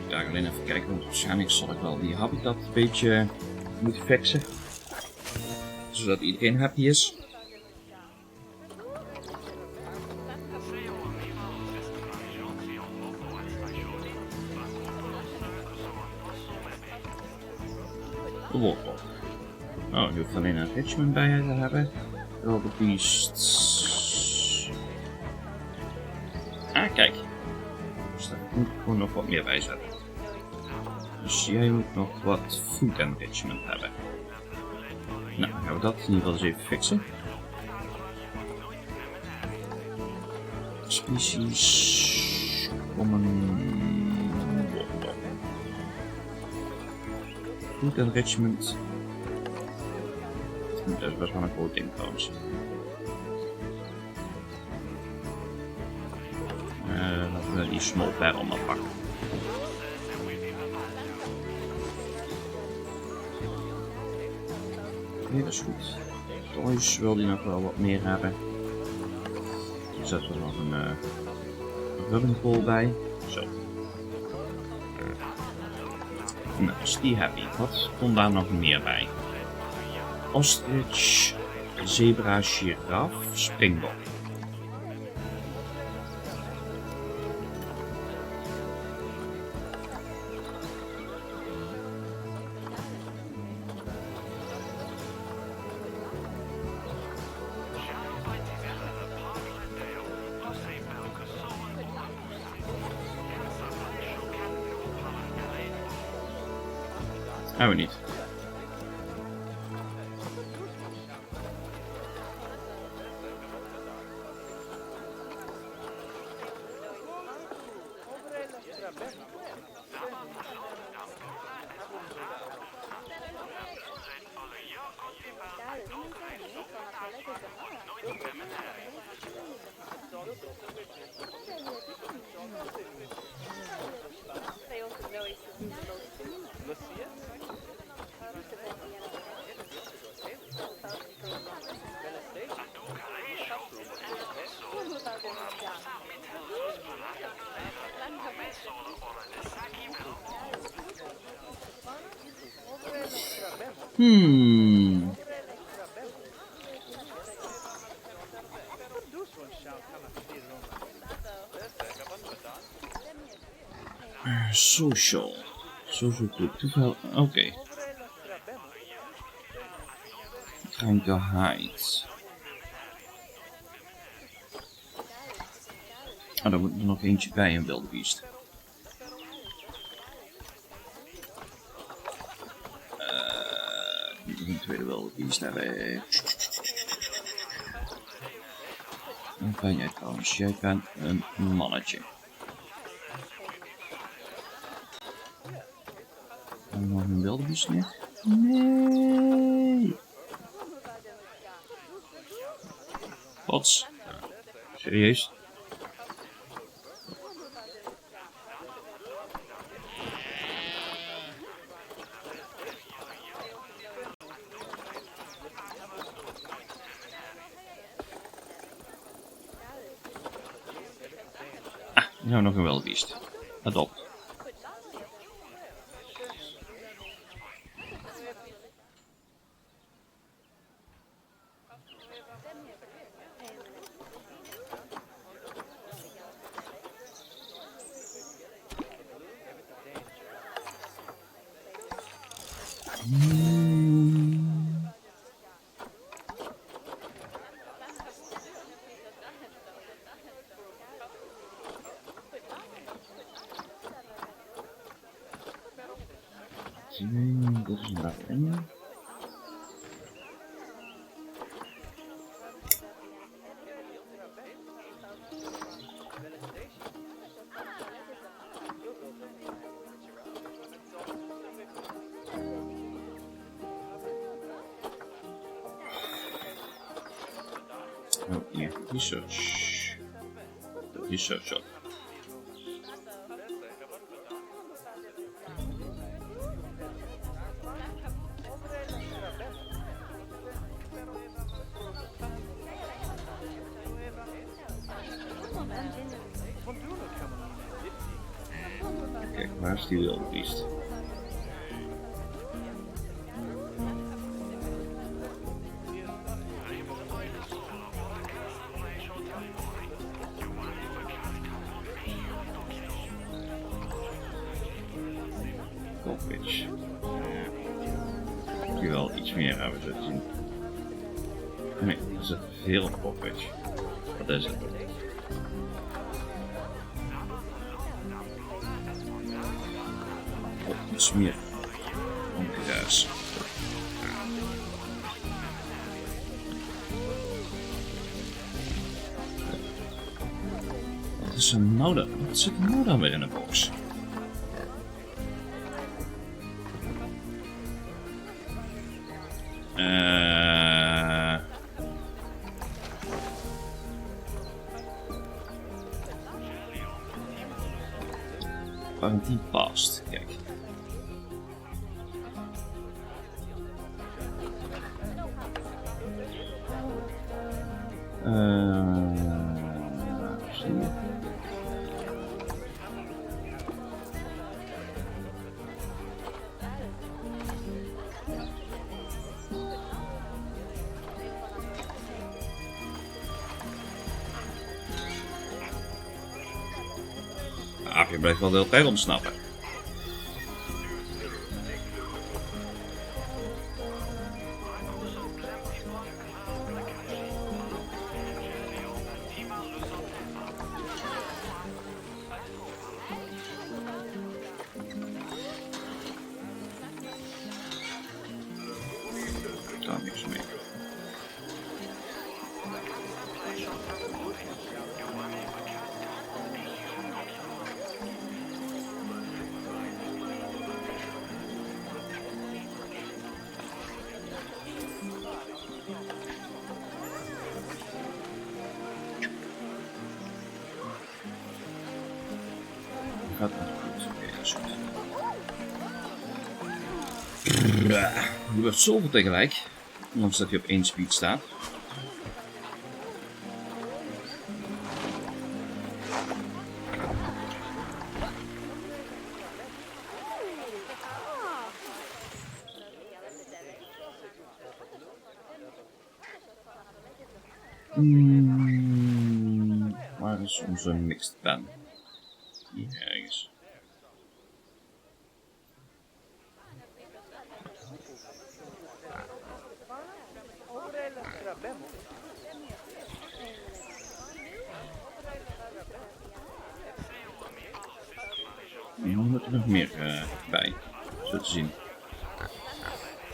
Ik ga alleen even kijken, want waarschijnlijk zal ik wel die habitat een beetje moeten fixen. Zodat iedereen happy is. De wolfwolf. Oh, je hoeft alleen een Richmond bij je te hebben. Wilde beasts. Ah, kijk. Dus daar moet ik gewoon nog wat meer bij zetten. Dus jij moet nog wat food enrichment hebben. Nou, dan gaan we dat in ieder geval eens even fixen. Species. Food enrichment. Dat is best wel een groot ding trouwens. Laten we die small barrel maar pakken. Nee, dat is goed. Toys wil die nog wel wat meer hebben. Dan zetten we nog een rubbingpole bij. Zo. Nou, is die happy. Wat komt daar nog meer bij? Ostrich, zebra, giraf, springbok. Hebben we niet. Social. Social club. Toeval. Oké. Krankheid. Oh, daar moet er nog eentje bij, een wildebeest. Een tweede wildebeest hebben. Wat ben jij trouwens? Jij bent een mannetje. Hebben we nog een wildebeest niet? Nee! Pots. Serieus? Nou, nog een wildebeest. Adopt. Dat is daarin. Oh, hier, research. De research ook. Kijk, waar is die wildebeest? Cockpitch. Moet je wel iets meer hebben te zien. Nee, er zit veel op cockpitch. Wat is het? Iets meer ongras. Wat is er nou dan? Wat zit er nou dan weer in de box? Quarantine past, kijk. Zie je. Je blijft wel de hele tijd ontsnappen. Gaat het goed? Oké, dat is goed. Je wordt zoveel tegelijk. Ondanks dat je op 1 speed staat. Waar is onze mixed pen? Hier ergens. Hier moet er nog meer bij, zo te zien.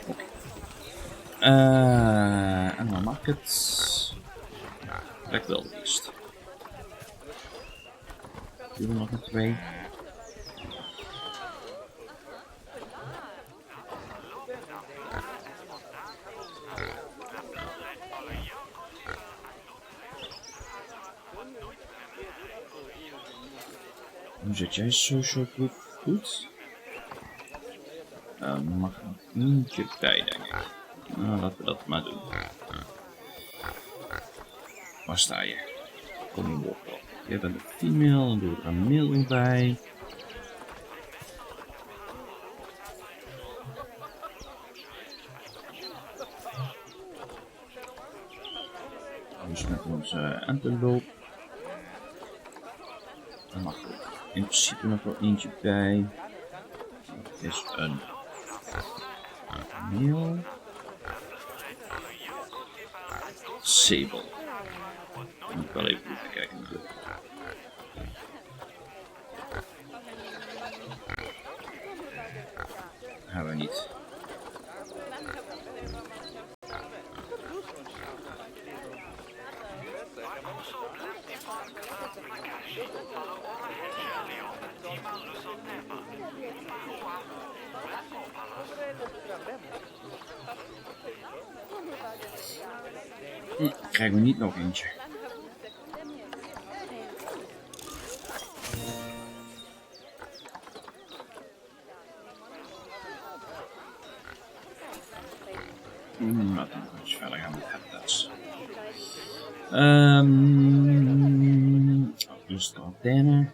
Okay. En dan mag het. Lijkt wel het eerst. Doen we nog een 2. Hoe zit jij social proof goed? Mag er nog eentje bij, denk ik. Nou, laten we dat maar doen. Waar sta je? Kom op. Je bent een female, dan doe er een male bij. Dus met onze antelope. Dan mag er in principe nog wel eentje bij. Dat is een male. Sable. Ik moet wel even goed kijken natuurlijk. Hebben we niet. Krijgen we niet nog eentje. Laten we nog eens verder gaan met habitats. Dus de quarantaine.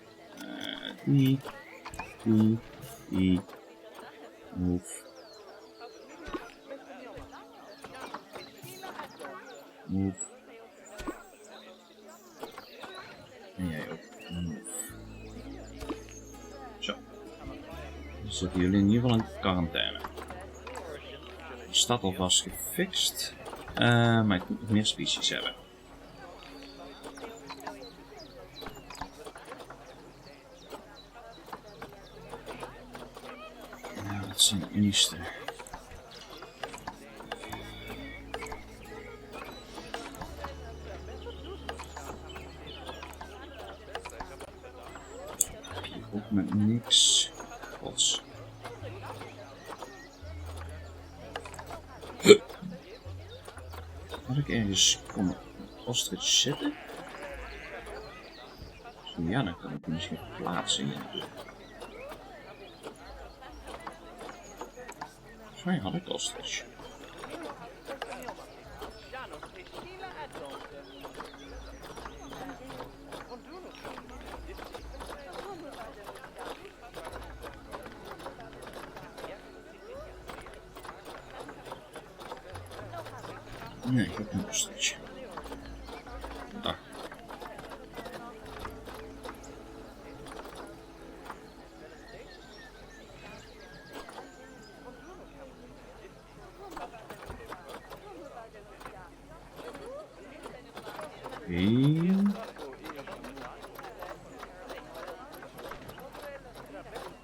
Die. Move. En jij ook. Move. Zo. Dan zitten jullie in ieder geval in quarantaine. De stad alvast gefixt. Maar ik moet nog meer species hebben. Nou, dat zijn de unieste. Hier ook met niks. Gods. Had ik ergens kon ostrich zitten? Zo ja, dan kan ik hem misschien plaatsen. Volgens mij had ik ostrich. Nee, ik heb een ostrich. Daar.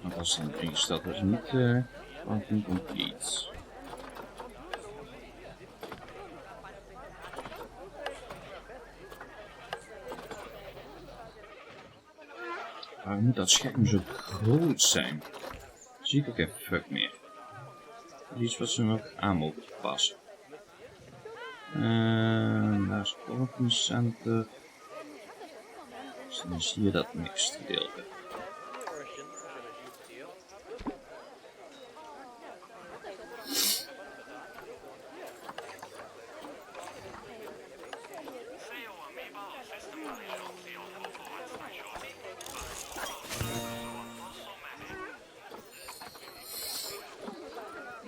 Want als het ingesteld was niet complete. Waarom moet dat scherm zo groot zijn? Zie ik ook even fuck meer. Dat is iets wat ze nog aan mogen passen. Daar is het Open Center. Dus dan zie je dat niks gedeelte.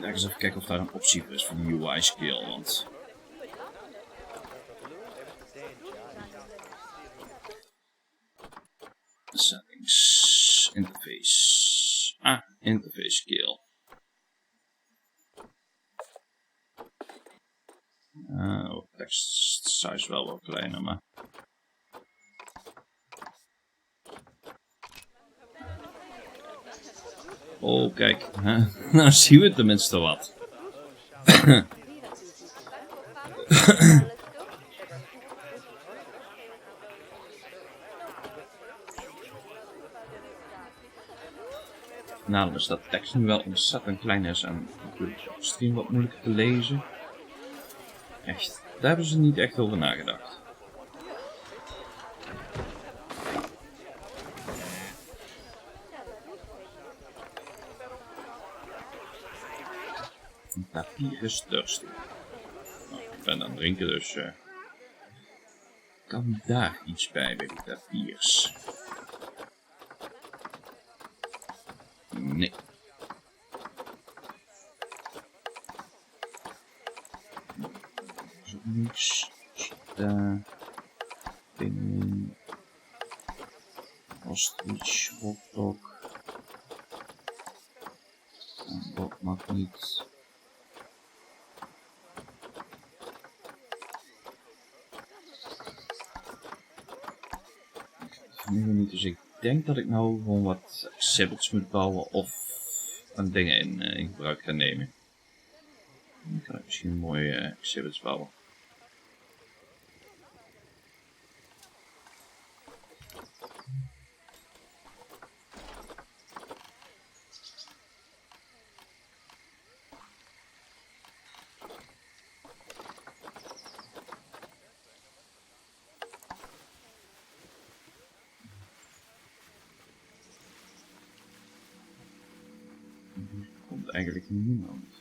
ga eens even kijken of daar een optie voor is voor de UI skill, want... Settings, interface. Ah, interface skill. Tekst size wel wat kleiner, maar... Oh, kijk. Nou zien we tenminste wat. Nou, dus dat tekst nu wel ontzettend klein is en natuurlijk op stream wat moeilijker te lezen. Echt, daar hebben ze niet echt over nagedacht. Een papier is thirsty. Nou, ik ben aan het drinken, dus kan daar iets bij de papiers? Nee. Zo niks. Daar. Binnen. Ostrich, hotdog. Dat mag niet. Nu niet, dus ik denk dat ik nou gewoon wat exhibits moet bouwen of aan dingen in gebruik ga nemen. Dan kan ik misschien mooie exhibits bouwen. Komt eigenlijk niemand.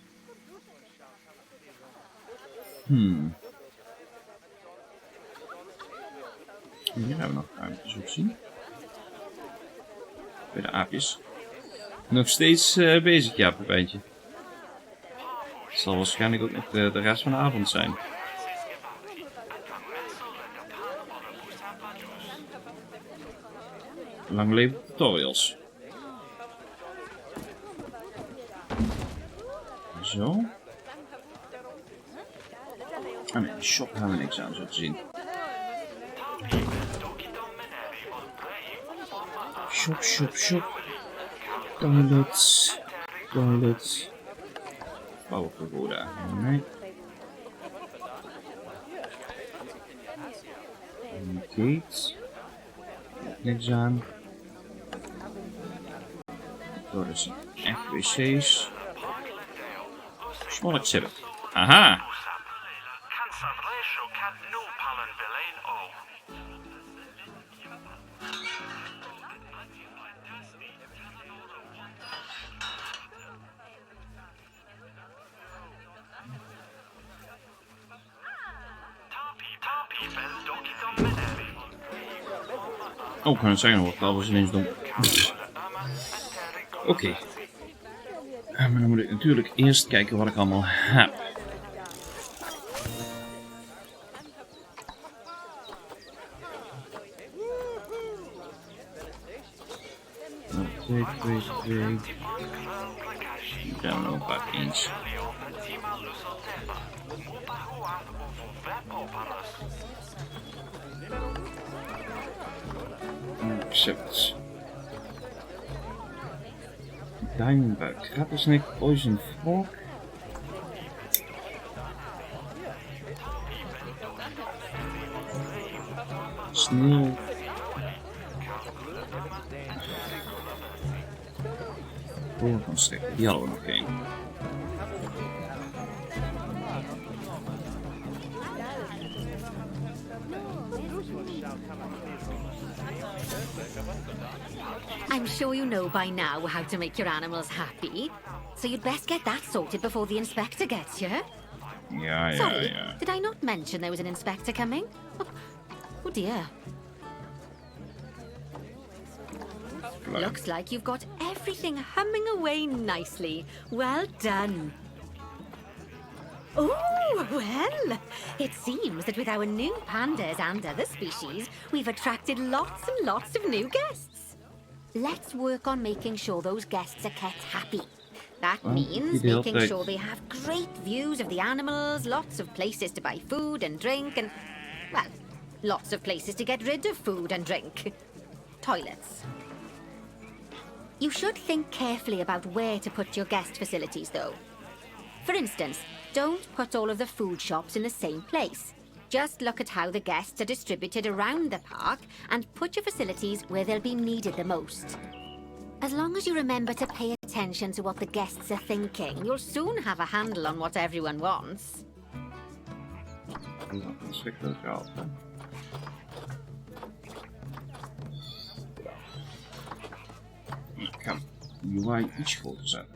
Hier hebben we nog ruimtes op zien. Bij de aapjes. Nog steeds bezig, ja, Pepijntje. Het zal waarschijnlijk ook nog de rest van de avond zijn. Lang leven tutorials. Zo. Ah nee, de shop gaan we niks aan, zo te zien. Shop. Toilets. Bouwvergoeden. Nee. Gate. Niks aan. Dat is echt wc's. Small exhibit. Aha! Oh, ik kan het zeggen, wordt alles ineens donker. Oké. Maar dan moet ik natuurlijk eerst kijken wat ik allemaal heb. Twee. Ik heb er nog een paar eens. Accept. Dierenpark Rattlesnake, Poison Frog. Sneeuw. Bovenstreek, die hadden we nog geen. I'm sure you know by now how to make your animals happy. So you'd best get that sorted before the inspector gets here. Sorry, did I not mention there was an inspector coming? Oh dear. Looks like you've got everything humming away nicely. Well done. Oh, well, it seems that with our new pandas and other species, we've attracted lots and lots of new guests. Let's work on making sure those guests are kept happy. That means making sure they have great views of the animals, lots of places to buy food and drink, and, well, lots of places to get rid of food and drink. Toilets. You should think carefully about where to put your guest facilities, though. For instance, don't put all of the food shops in the same place. Just look at how the guests are distributed around the park and put your facilities where they'll be needed the most. As long as you remember to pay attention to what the guests are thinking, you'll soon have a handle on what everyone wants. Ik kan UI iets groter zetten.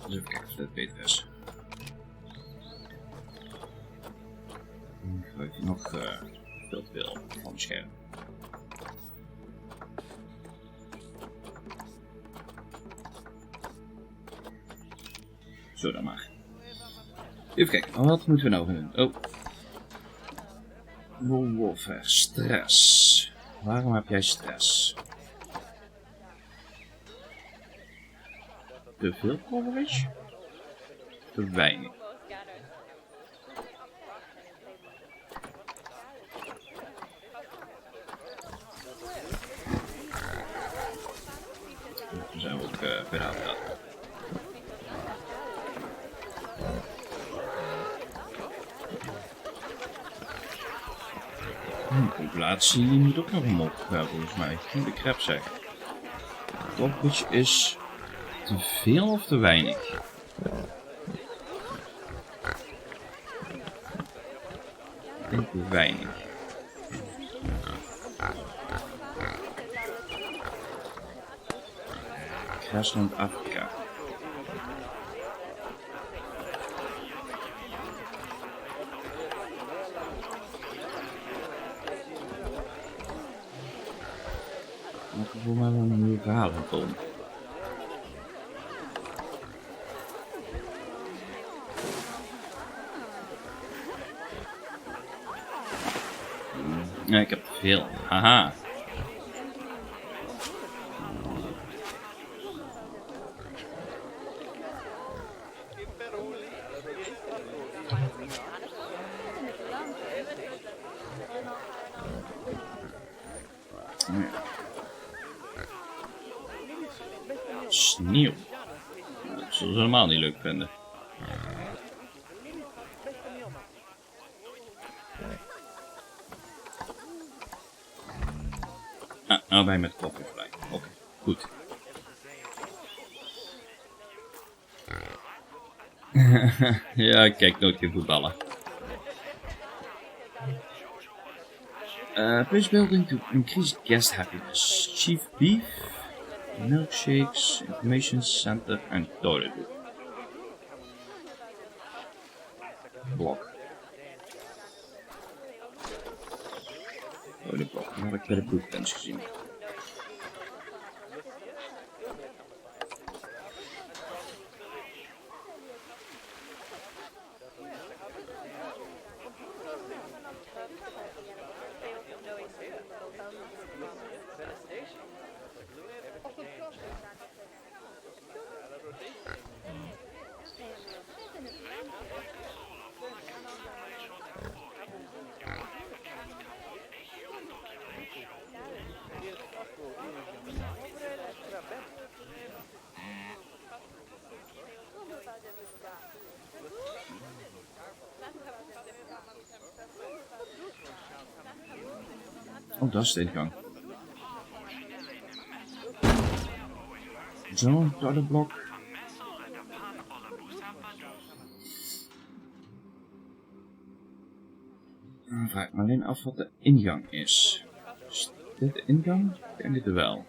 Dus even kijken of dit beter is. Dan heeft hij nog veel te veel van mijn scherm. Zo dan maar. Even kijken, wat moeten we nou gaan doen? Oh. Wolver, stress. Waarom heb jij stress? Te veel coverage? Te weinig. Dan zijn we ook verder aan het. De populatie moet ook nog omhoog, volgens mij. Moet ik grap zeggen. Coverage is te veel of te weinig? Ik denk te weinig. Grasland Afrika. Moet er voor mij wel een nieuwe verhalen komen. Nee, ik heb te veel. Haha. Sneeuw. Dat zullen ze helemaal niet leuk vinden. Ah, nou ben je met koffie gelijk. Oké, goed. Ja, ik kijk nooit geen voetballen. Place building to increase guest happiness. Chief beef, milkshakes, information center en toilet. Blok. Toilet blok. Dat had ik bij de blueprints gezien. Oh, dat is de ingang. Zo, toiletblok. Dan vraag ik me alleen af wat de ingang is. Is dit de ingang? Ik denk dit er wel.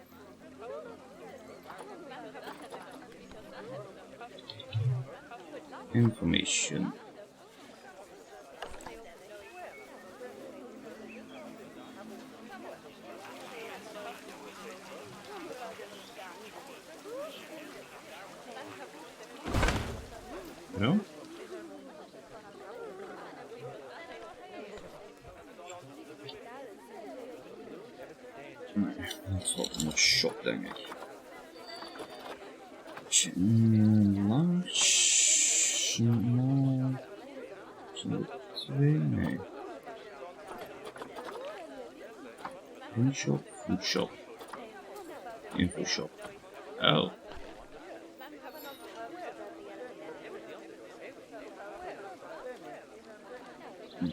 Information. Nee, dat valt in de shop, denk ik. Large. Small. Zijn er 2? Nee. Shop, food shop. Info shop. Oh.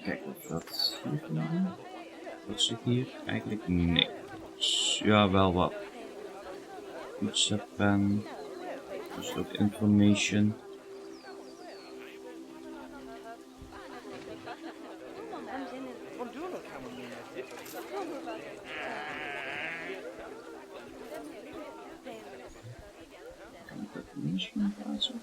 Kijk of dat hier kan. Dat zit hier eigenlijk niks. Ja, wel wat. Pizza pen. Dus ook information. Kan ik dat misschien plaatsen?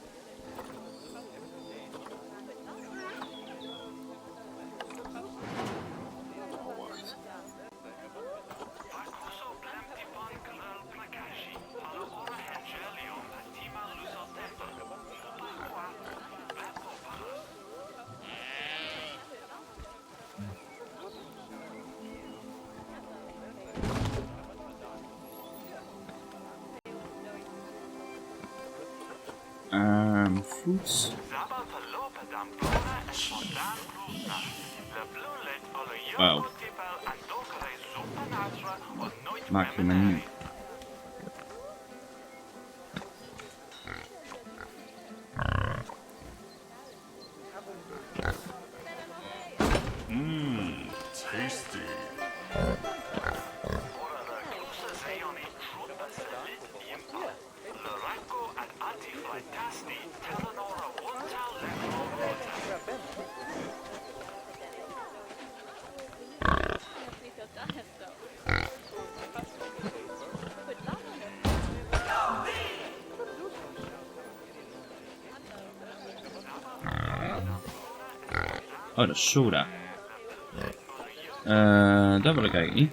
Food. Wauw. Maak je menu. Tasty. Oh, dat is soda. Dat wil ik eigenlijk niet.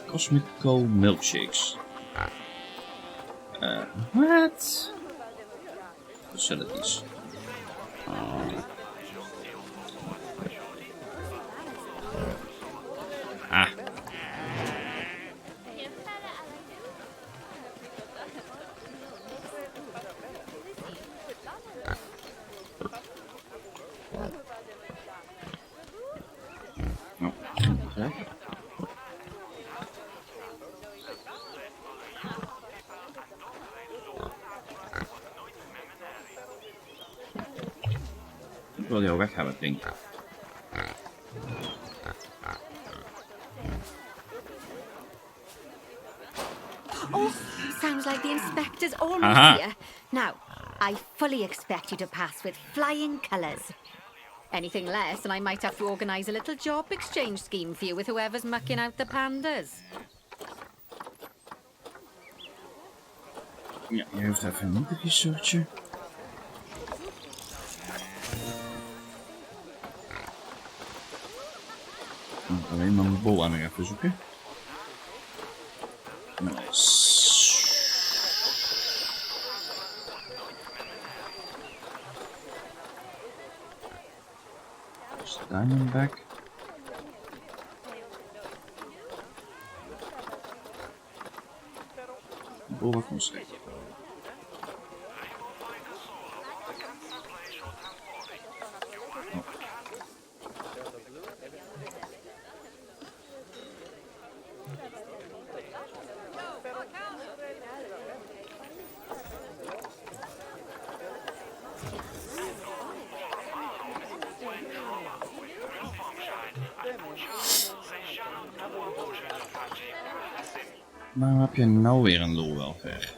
Cosmico milkshakes. What? Facilities. Ah. Nou, kijk. Ik wil jou weg hebben, denk ik. Oh, sounds like the inspector's almost Aha. here. Now, I fully expect you to pass with flying colours. Anything less, and I might have to organise a little job exchange scheme for you with whoever's mucking out the pandas. Ja, je hoeft even een researchen. Alleen maar mijn bol aan nog even zoeken. Nice. Dus Diamondback. Boa concept. Waarom heb je nou weer een low welfare?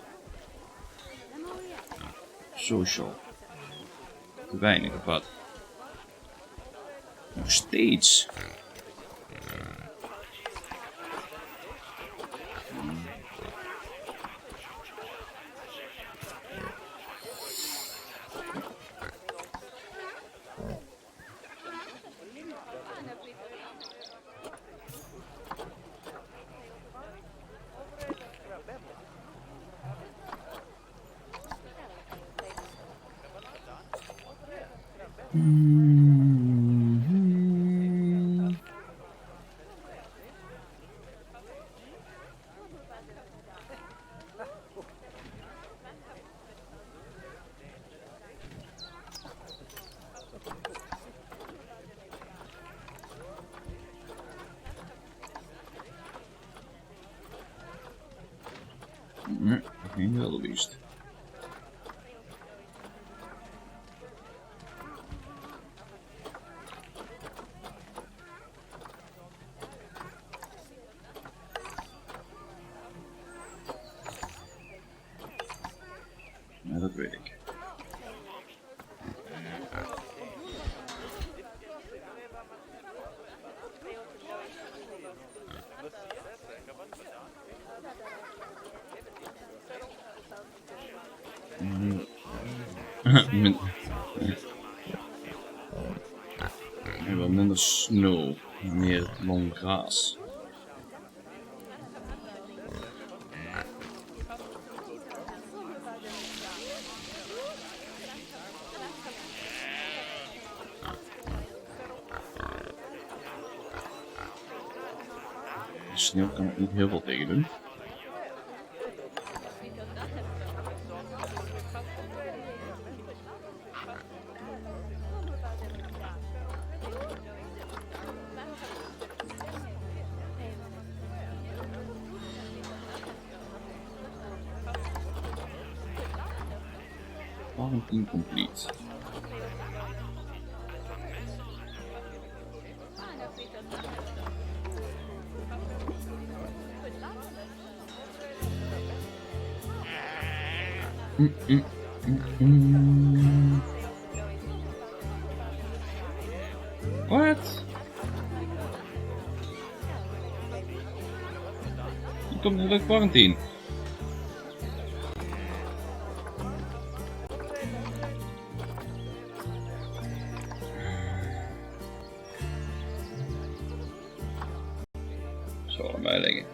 Social. Te weinig of wat? Nog steeds. Nee, geen wildebeest. Ja, dat weet ik. Wat minder snow, meer lang gras. De sneeuw kan ik niet heel veel tegen doen. Quarantine complete. What? Je komt naar de quarantine. Zo, aan mij liggen.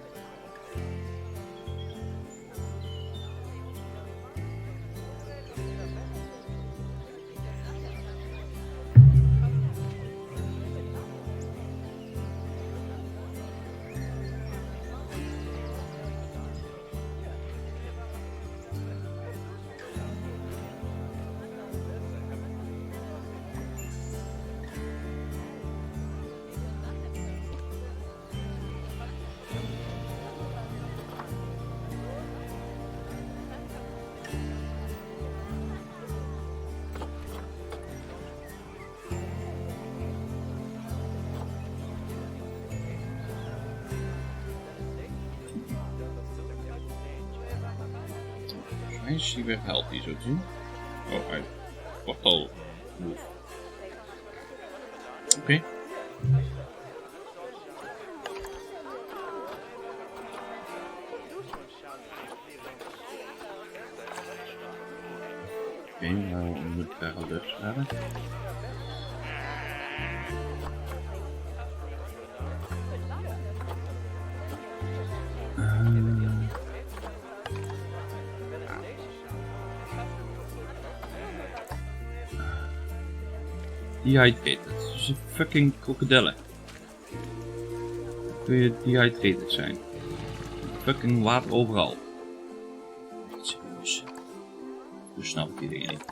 Hij is hier weer healthy, zo te zien. Oh, hij wordt al move. Oké. Oké, nou moet ik daar al dus redden. Dehydrated. Dus een fucking krokodillen. Kun je dehydrated zijn? Fucking water overal. Echt serieus. Hoe snap ik die dingen niet?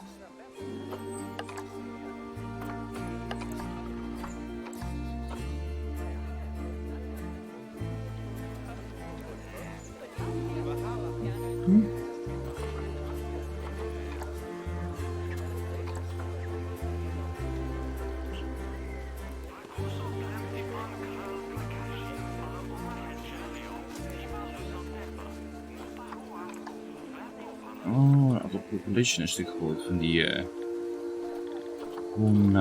Oh, het aantal population is natuurlijk groot van die gewoon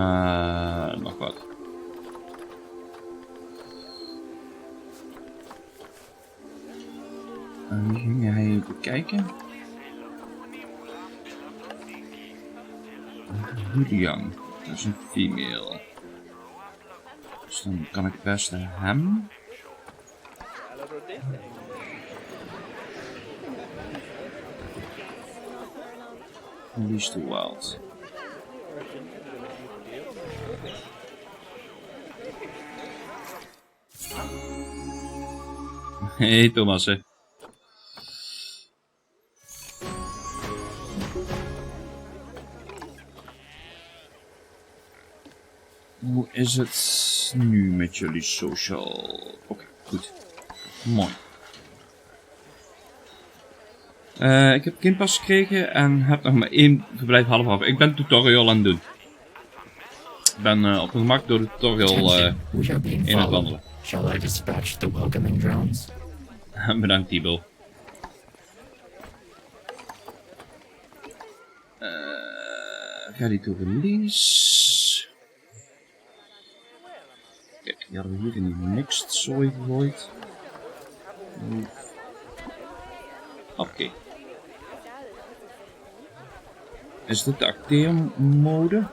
nog wat. En die ging hij bekijken. Julian, dat is een female. Dus dan kan ik best hem. Release the wild. Hey Thomas, hè. Hoe is het nu met jullie social? Oké, goed. Mooi. Ik heb kindpas gekregen en heb nog maar 1 verblijf half af. Ik ben tutorial aan het doen. Ik ben op mijn gemak door de tutorial in het wandelen. Shall I dispatch the welcoming drones? Bedankt, Tibo. Ready to release. Kijk, die hadden we hier in die mixed zooi gegooid. Oké. Is dit de acteermode?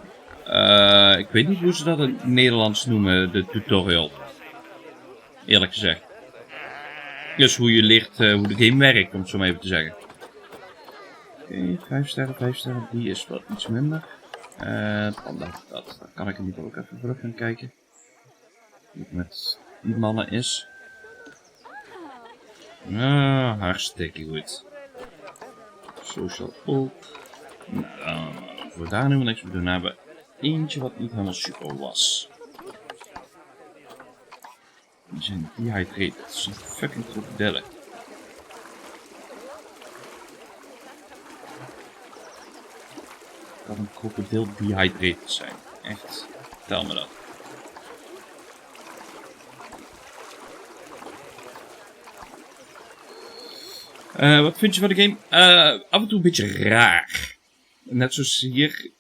Ik weet niet hoe ze dat in het Nederlands noemen, de tutorial. Eerlijk gezegd. Dus hoe je leert hoe de game werkt, om het zo maar even te zeggen. Oké, 5 sterren, 5 sterren. Die is wat iets minder. Dat kan ik in ieder geval ook even terug gaan kijken. Hoe het met die mannen is. Hartstikke goed. Social ook. Nou, voor daar nu niks meer doen hebben. Eentje wat niet helemaal super was. Die zijn dehydrated. Dat zijn fucking krokodillen. Dat een krokodil dehydrated zijn. Echt. Vertel me dat. Wat vind je van de game? Af en toe een beetje raar. Net zoals hier.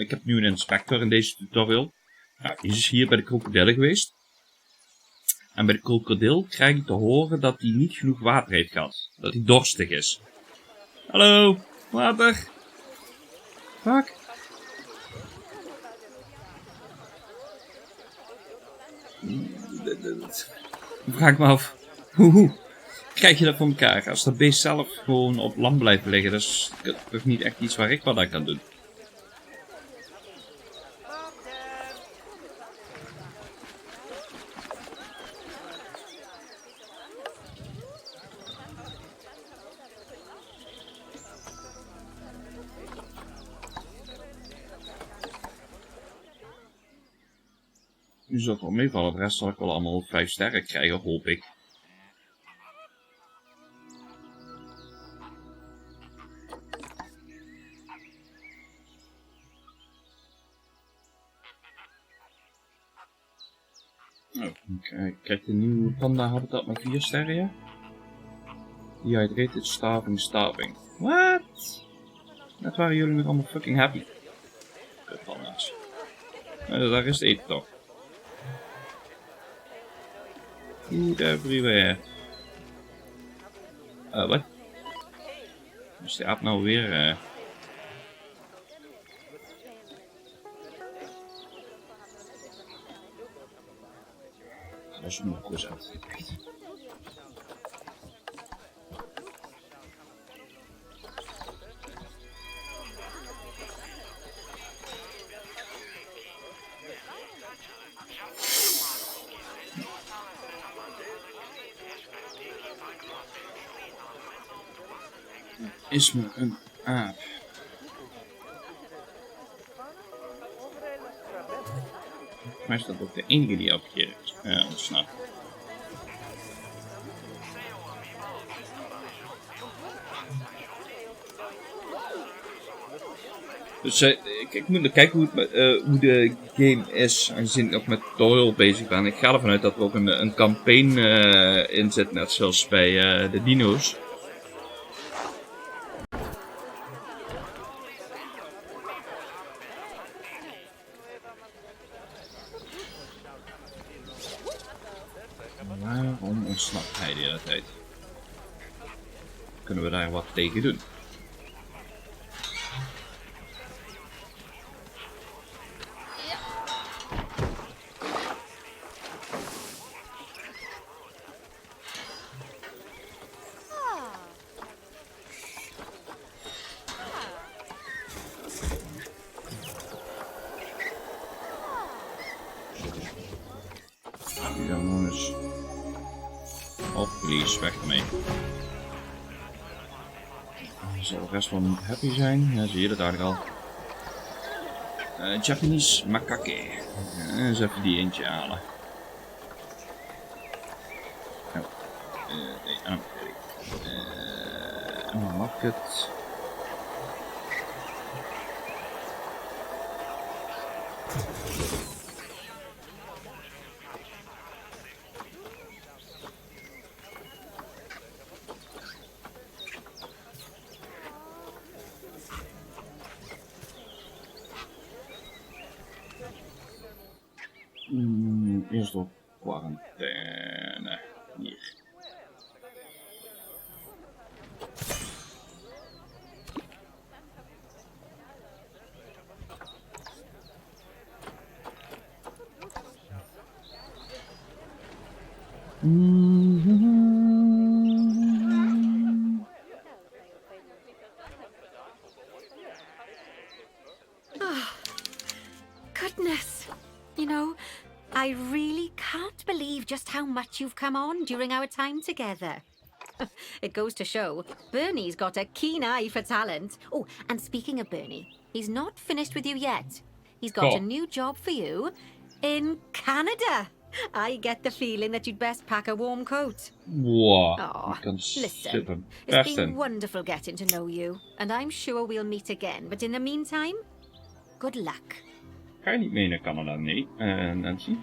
Ik heb nu een inspector in deze tutorial. Nou, die is hier bij de krokodillen geweest. En bij de krokodil krijg je te horen dat hij niet genoeg water heeft gehad. Dat hij dorstig is. Hallo, water. Fuck. Ik vraag me af. Hoe krijg je dat voor elkaar? Als dat beest zelf gewoon op land blijft liggen, dat is toch niet echt iets waar ik wat aan kan doen. Nu zal het wel meevallen, de rest zal ik wel allemaal 5 sterren krijgen, hoop ik. Oh, kijk, de nieuwe panda had dat maar 4 sterren, ja? Dehydrated, starving. What? Net waren jullie nog allemaal fucking happy. Kut panda's. Daar is het eten toch. Food everywhere. Wat? Dus die aap nou weer... Dat is nog goed uit. Is me een aap. Maar is dat ook de enige die elke keer ontsnapt? Dus ik moet nog kijken hoe de game is, aangezien ik nog met tutorial bezig ben. Ik ga ervan uit dat er ook een campaign in zit, net zoals bij de dino's. Waarom ontsnapt hij de hele tijd? Kunnen we daar wat tegen doen? Please, weg ermee. Zal de rest wel niet happy zijn? Ja, zie je dat eigenlijk al. Japanese macaque. Eens even die eentje halen. Market. Eerst op quarantaine. Hier. Goodness. You know, I really can't believe just how much you've come on during our time together. It goes to show, Bernie's got a keen eye for talent. Oh, and speaking of Bernie, he's not finished with you yet. He's got a new job for you in Canada. I get the feeling that you'd best pack a warm coat. Wow. Oh, listen, it's been wonderful getting to know you, and I'm sure we'll meet again. But in the meantime, good luck. Ga je niet mee naar Canada? Nee, Nancy.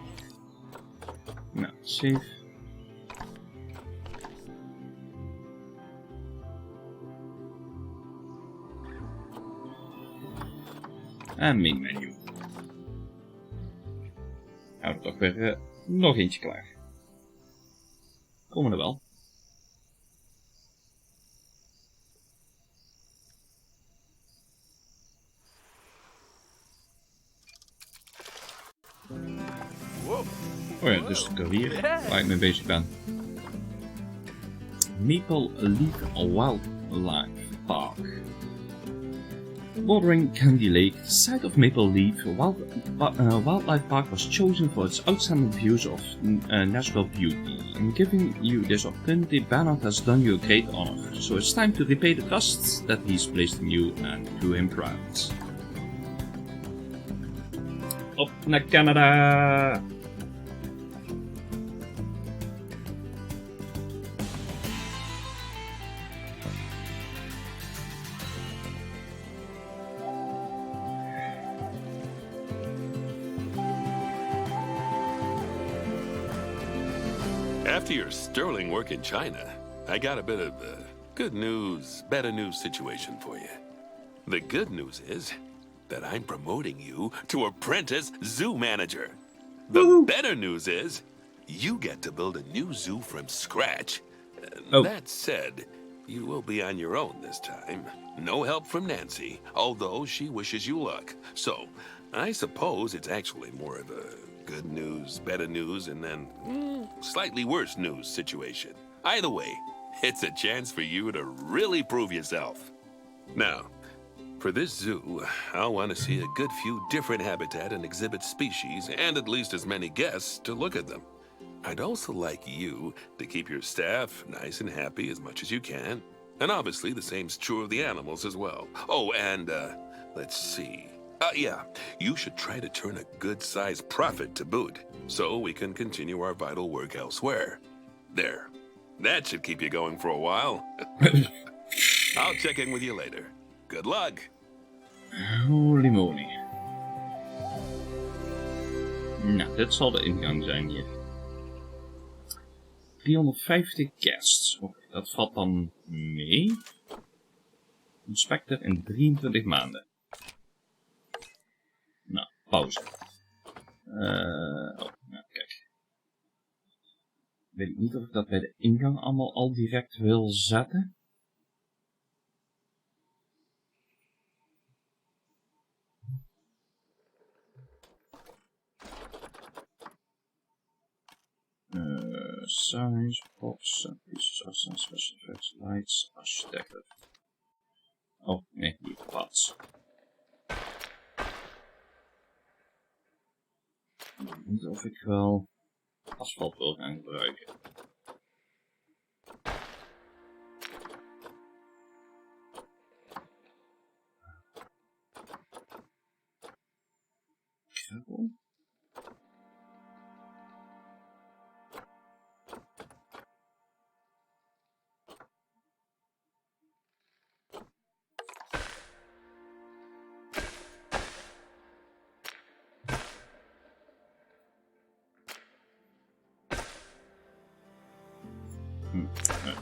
Nou, save. En main menu. Houden we toch weer nog eentje klaar. Komen er wel. Oh ja, dus de courier waar ik mee bezig ben. Maple Leaf Wildlife Park. Bordering Candy Lake, the site of Maple Leaf Wildlife Park was chosen for its outstanding views of natural beauty. In giving you this opportunity, Bernard has done you a great honor, so it's time to repay the trust that he's placed in you and do him proud. Op naar Canada! After your sterling work in China, I got a bit of good news, better news situation for you. The good news is that I'm promoting you to apprentice zoo manager. The better news is you get to build a new zoo from scratch. That said, you will be on your own this time. No help from Nancy, although she wishes you luck. So, I suppose it's actually more of a good news, better news, and then slightly worse news situation. Either way, it's a chance for you to really prove yourself. Now, for this zoo, I'll want to see a good few different habitat and exhibit species, and at least as many guests to look at them. I'd also like you to keep your staff nice and happy as much as you can. And obviously the same's true of the animals as well. Oh, and let's see. Yeah, you should try to turn a good-sized profit to boot, so we can continue our vital work elsewhere. There. That should keep you going for a while. I'll check in with you later. Good luck. Holy moly. Nou, dit zal de ingang zijn hier. 350 guests. Oké, dat valt dan mee. Inspector in 23 maanden. Nou, pauze. Nou, kijk. Weet ik niet of ik dat bij de ingang allemaal al direct wil zetten. Size, pops, pieces of some special effects, lights, architecture. Oh, nee, die pads. Niet of ik wel asfalt wil gaan gebruiken.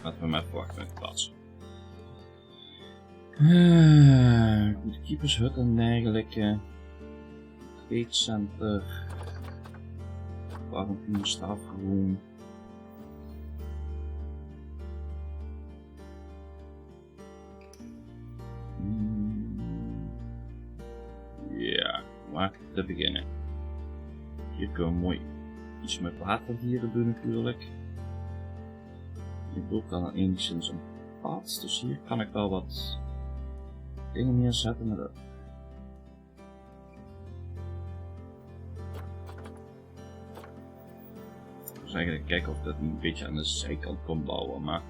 Laten we maar even wachten met plaatsen. Goed, keepershut en dergelijke. Trade center. Quarantine stafroom. Ja, waar te beginnen. Hier kunnen we mooi iets met waterdieren doen natuurlijk. Hier ook dan enigszins een pad, dus hier kan ik wel wat dingen neerzetten met dat. Dus eigenlijk kijken of ik dat een beetje aan de zijkant kan bouwen, maar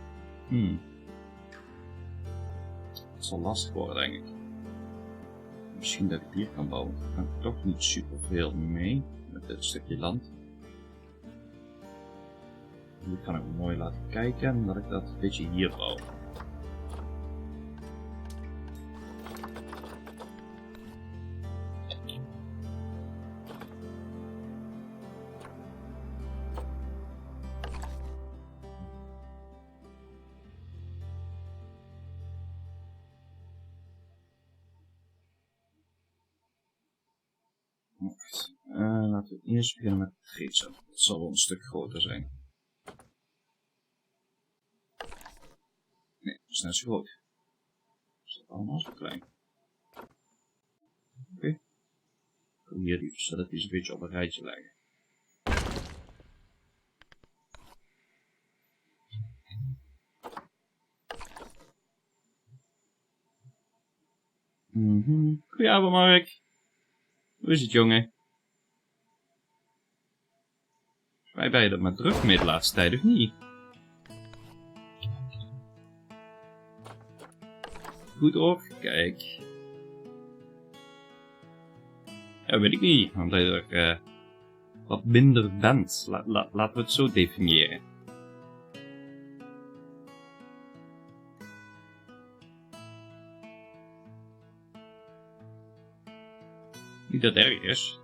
het zal lastig worden denk ik. Misschien dat ik hier kan bouwen, daar kan ik toch niet super veel mee met dit stukje land. Hier kan ik mooi laten kijken en dat ik dat een beetje hier bouw. Laten we eerst beginnen met het treedcentrum. Dat zal wel een stuk groter zijn. Nee, dat is net zo groot. Is dat allemaal zo klein? Oké. Ik wil hier die facilities een beetje op een rijtje leggen. Goedenavond Mark. Hoe is het jongen? Wij ben je dat maar druk mee de laatste tijd of niet? Goed hoor, kijk. Ja, weet ik niet, omdat je er wat minder bent. Laten we het zo definiëren. Niet dat erg is.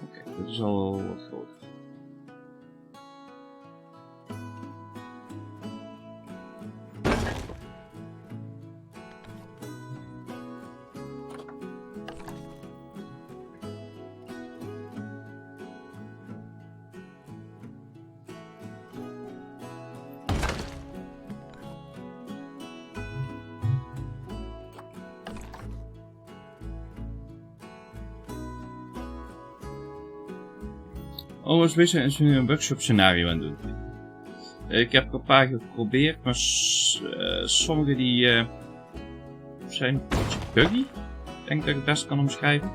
Oké, dit is al wat groter. Oh, was bezig en is nu een workshop scenario aan het doen. Ik heb er een paar geprobeerd, maar sommige die zijn een beetje buggy. Ik denk dat ik het best kan omschrijven.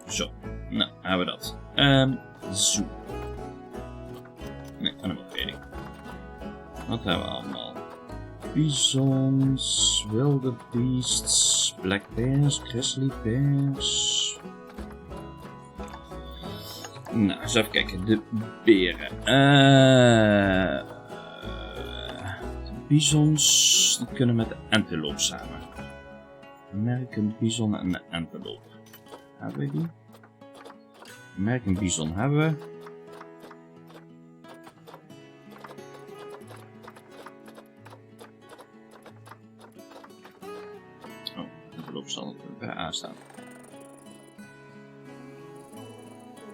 Zo, nou hebben we dat. Zo. Nee, animal trading. Wat hebben we allemaal? Bisons, wilde beasts, black bears, grizzly bears. Nou, eens even kijken. De beren. De bisons die kunnen met de antelope samen. American bison en de antelope. Hebben we die? American bison hebben we. Zal het bij A staan.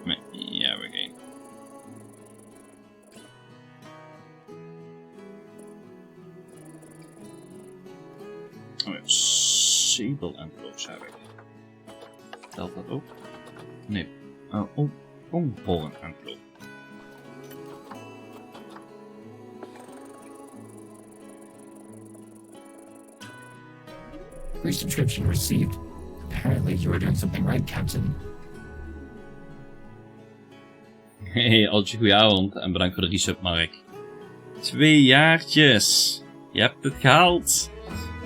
Nee, hier hebben we geen. Oh ja, sable antelopes heb ik. Telt dat ook? Nee. Onhoorn antelope. Resubscription received. Apparently you are doing something right, Captain. Hey, Altje, goedenavond en bedankt voor de resub, Mark. 2 jaartjes. Je hebt het gehaald.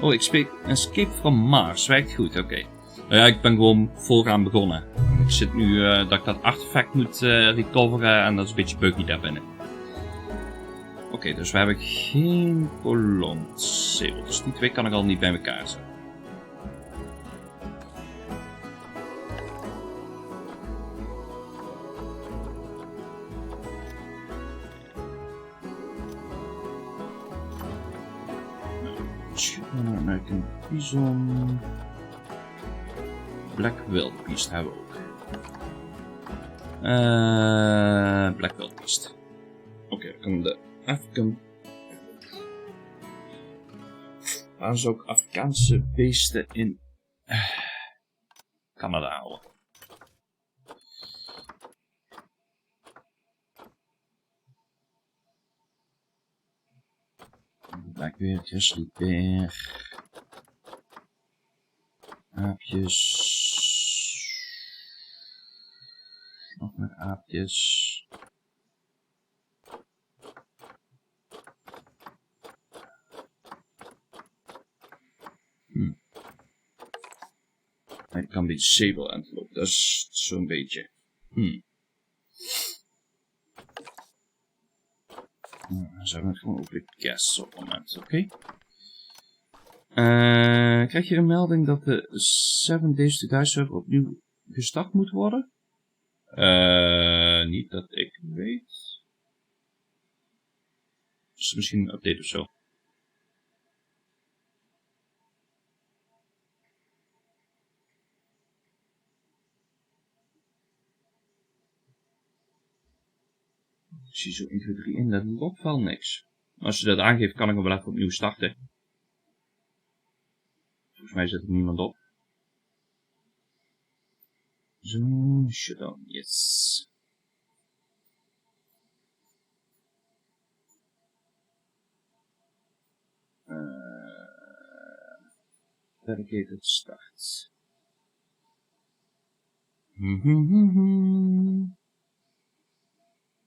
Oh, Escape from Mars. Werkt goed, oké. Nou ja, ik ben gewoon vooraan begonnen. Ik zit nu dat ik dat artefact moet recoveren en dat is een beetje buggy daar binnen. Oké, dus we hebben geen kolonzebel. Dus die twee kan ik al niet bij elkaar zetten. American Bison. Black Wildebeest hebben we ook. Black Wildebeest. Oké, dan kan de African. Waar is ook Afrikaanse beesten in Canada houden? Blackbear, grizzly bear. Aapjes. Nog meer aapjes. Ik kan die sable antelope, dat is zo'n beetje. Dan zijn we het gewoon over de gas op het moment, oké? Krijg je een melding dat de 7 Days to Die server opnieuw gestart moet worden? Niet dat ik weet. Is misschien een update of zo. Ik zie zo 1, 2, 3 in dat logfile niks. Als je dat aangeeft kan ik hem wel even opnieuw starten. Volgens mij zit er niemand op. Zo, shutdown, yes. Dedicated start.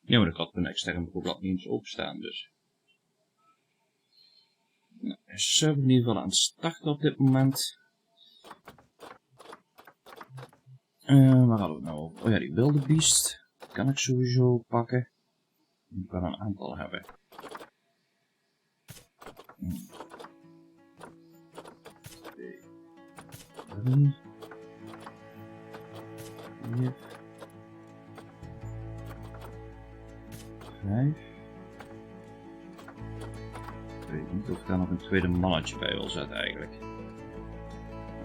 Ja, maar ik had een extern blad niet eens openstaan, dus. Nou, server in ieder geval aan het starten op dit moment. Waar hadden we het nou over? Oh ja, die wildebeest. Kan ik sowieso pakken. Ik kan een aantal hebben. 1, 2, 3, 4, 5. Ik weet niet of ik daar nog een tweede mannetje bij wil zetten eigenlijk.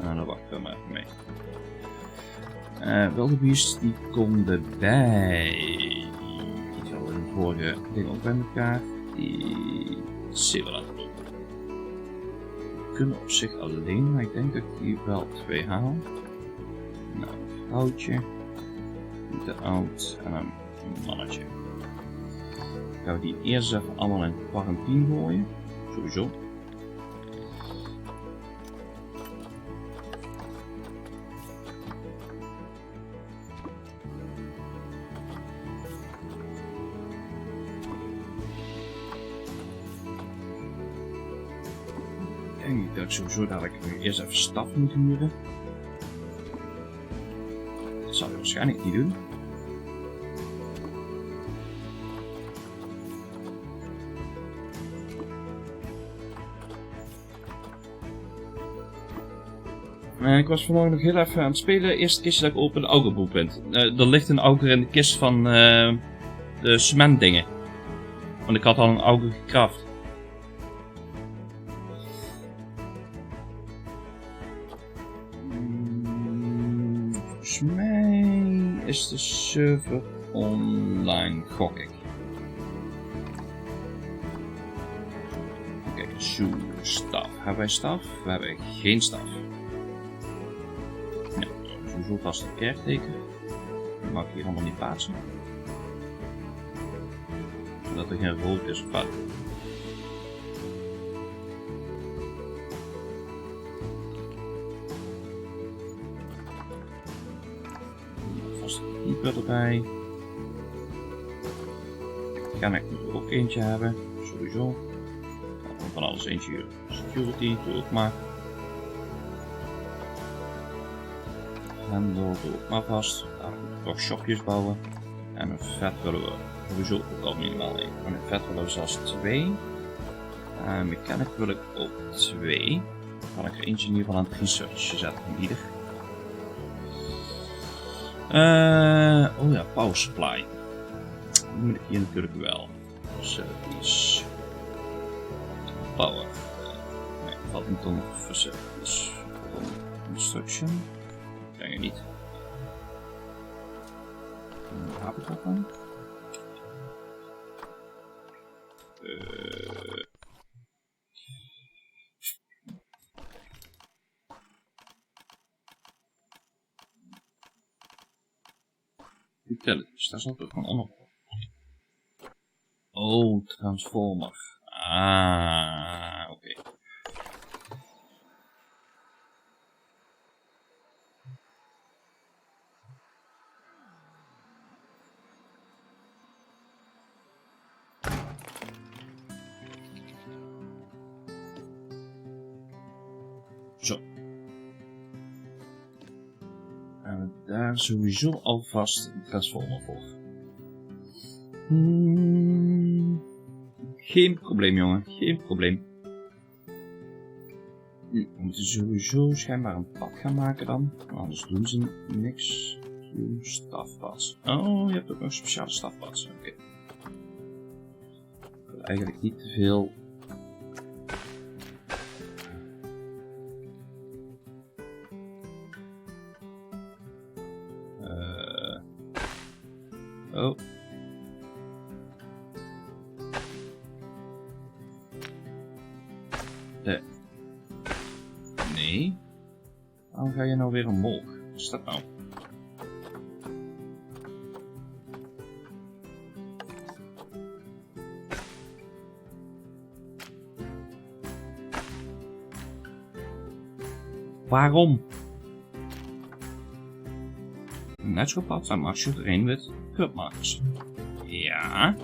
Nou, dan wachten we maar even mee. Wildebeest die komt erbij. Die hadden we in de vorige ding ook bij elkaar. Die sable antelope. Die kunnen op zich alleen, maar ik denk dat ik die wel 2 haal. Nou, een vrouwtje. Niet te oud. En een mannetje. Gaan we die eerst even allemaal in quarantine gooien. Sowieso. Ik denk dat ik sowieso dadelijk eerst even staf moet huren. Dat zal ik waarschijnlijk niet doen. Ik was vanmorgen nog heel even aan het spelen. Eerste kistje dat ik open de augerboelpunt. Er ligt een auger in de kist van de cementdingen. Want ik had al een auger gecraft. Volgens mij is de server online, gok ik. Kijk, staf. Hebben wij staf? We hebben geen staf. Ja, sowieso vast een caretaker. Die mag ik hier allemaal niet plaatsen. Zodat er geen rook is of wat. Vast een keeper erbij. Ik ga er ook eentje hebben, sowieso. Van alles eentje security, doe ook maar. Handel, doe ook maar vast. Daar moet ik toch shopjes bouwen. En een vet willen we sowieso ook al minimaal 1. En een vet willen we zelfs 2. En mechanic wil ik ook 2. Dan kan ik er eentje in ieder geval aan het researchen zetten in ieder. Oh ja, power supply. Die moet ik hier natuurlijk wel. Dus die is power. Nee, valt niet onder facilities. Construction. Dat krijg je niet. Heb ik dat dan? Utilities, daar zat ook gewoon onder. Oh, transformer. Ah, oké. Zo. En daar sowieso alvast een transformer voor. Geen probleem, jongen. Geen probleem. We moeten sowieso schijnbaar een pad gaan maken dan. Anders doen ze niks. Stafpads. Oh, je hebt ook nog speciale stafpads. Oké. Ik wil eigenlijk niet te veel. Oh. Nee. Waarom ga je nou weer omhoog? Wat is dat nou? Waarom? Natural paths are marked with green with curb marks. Ja.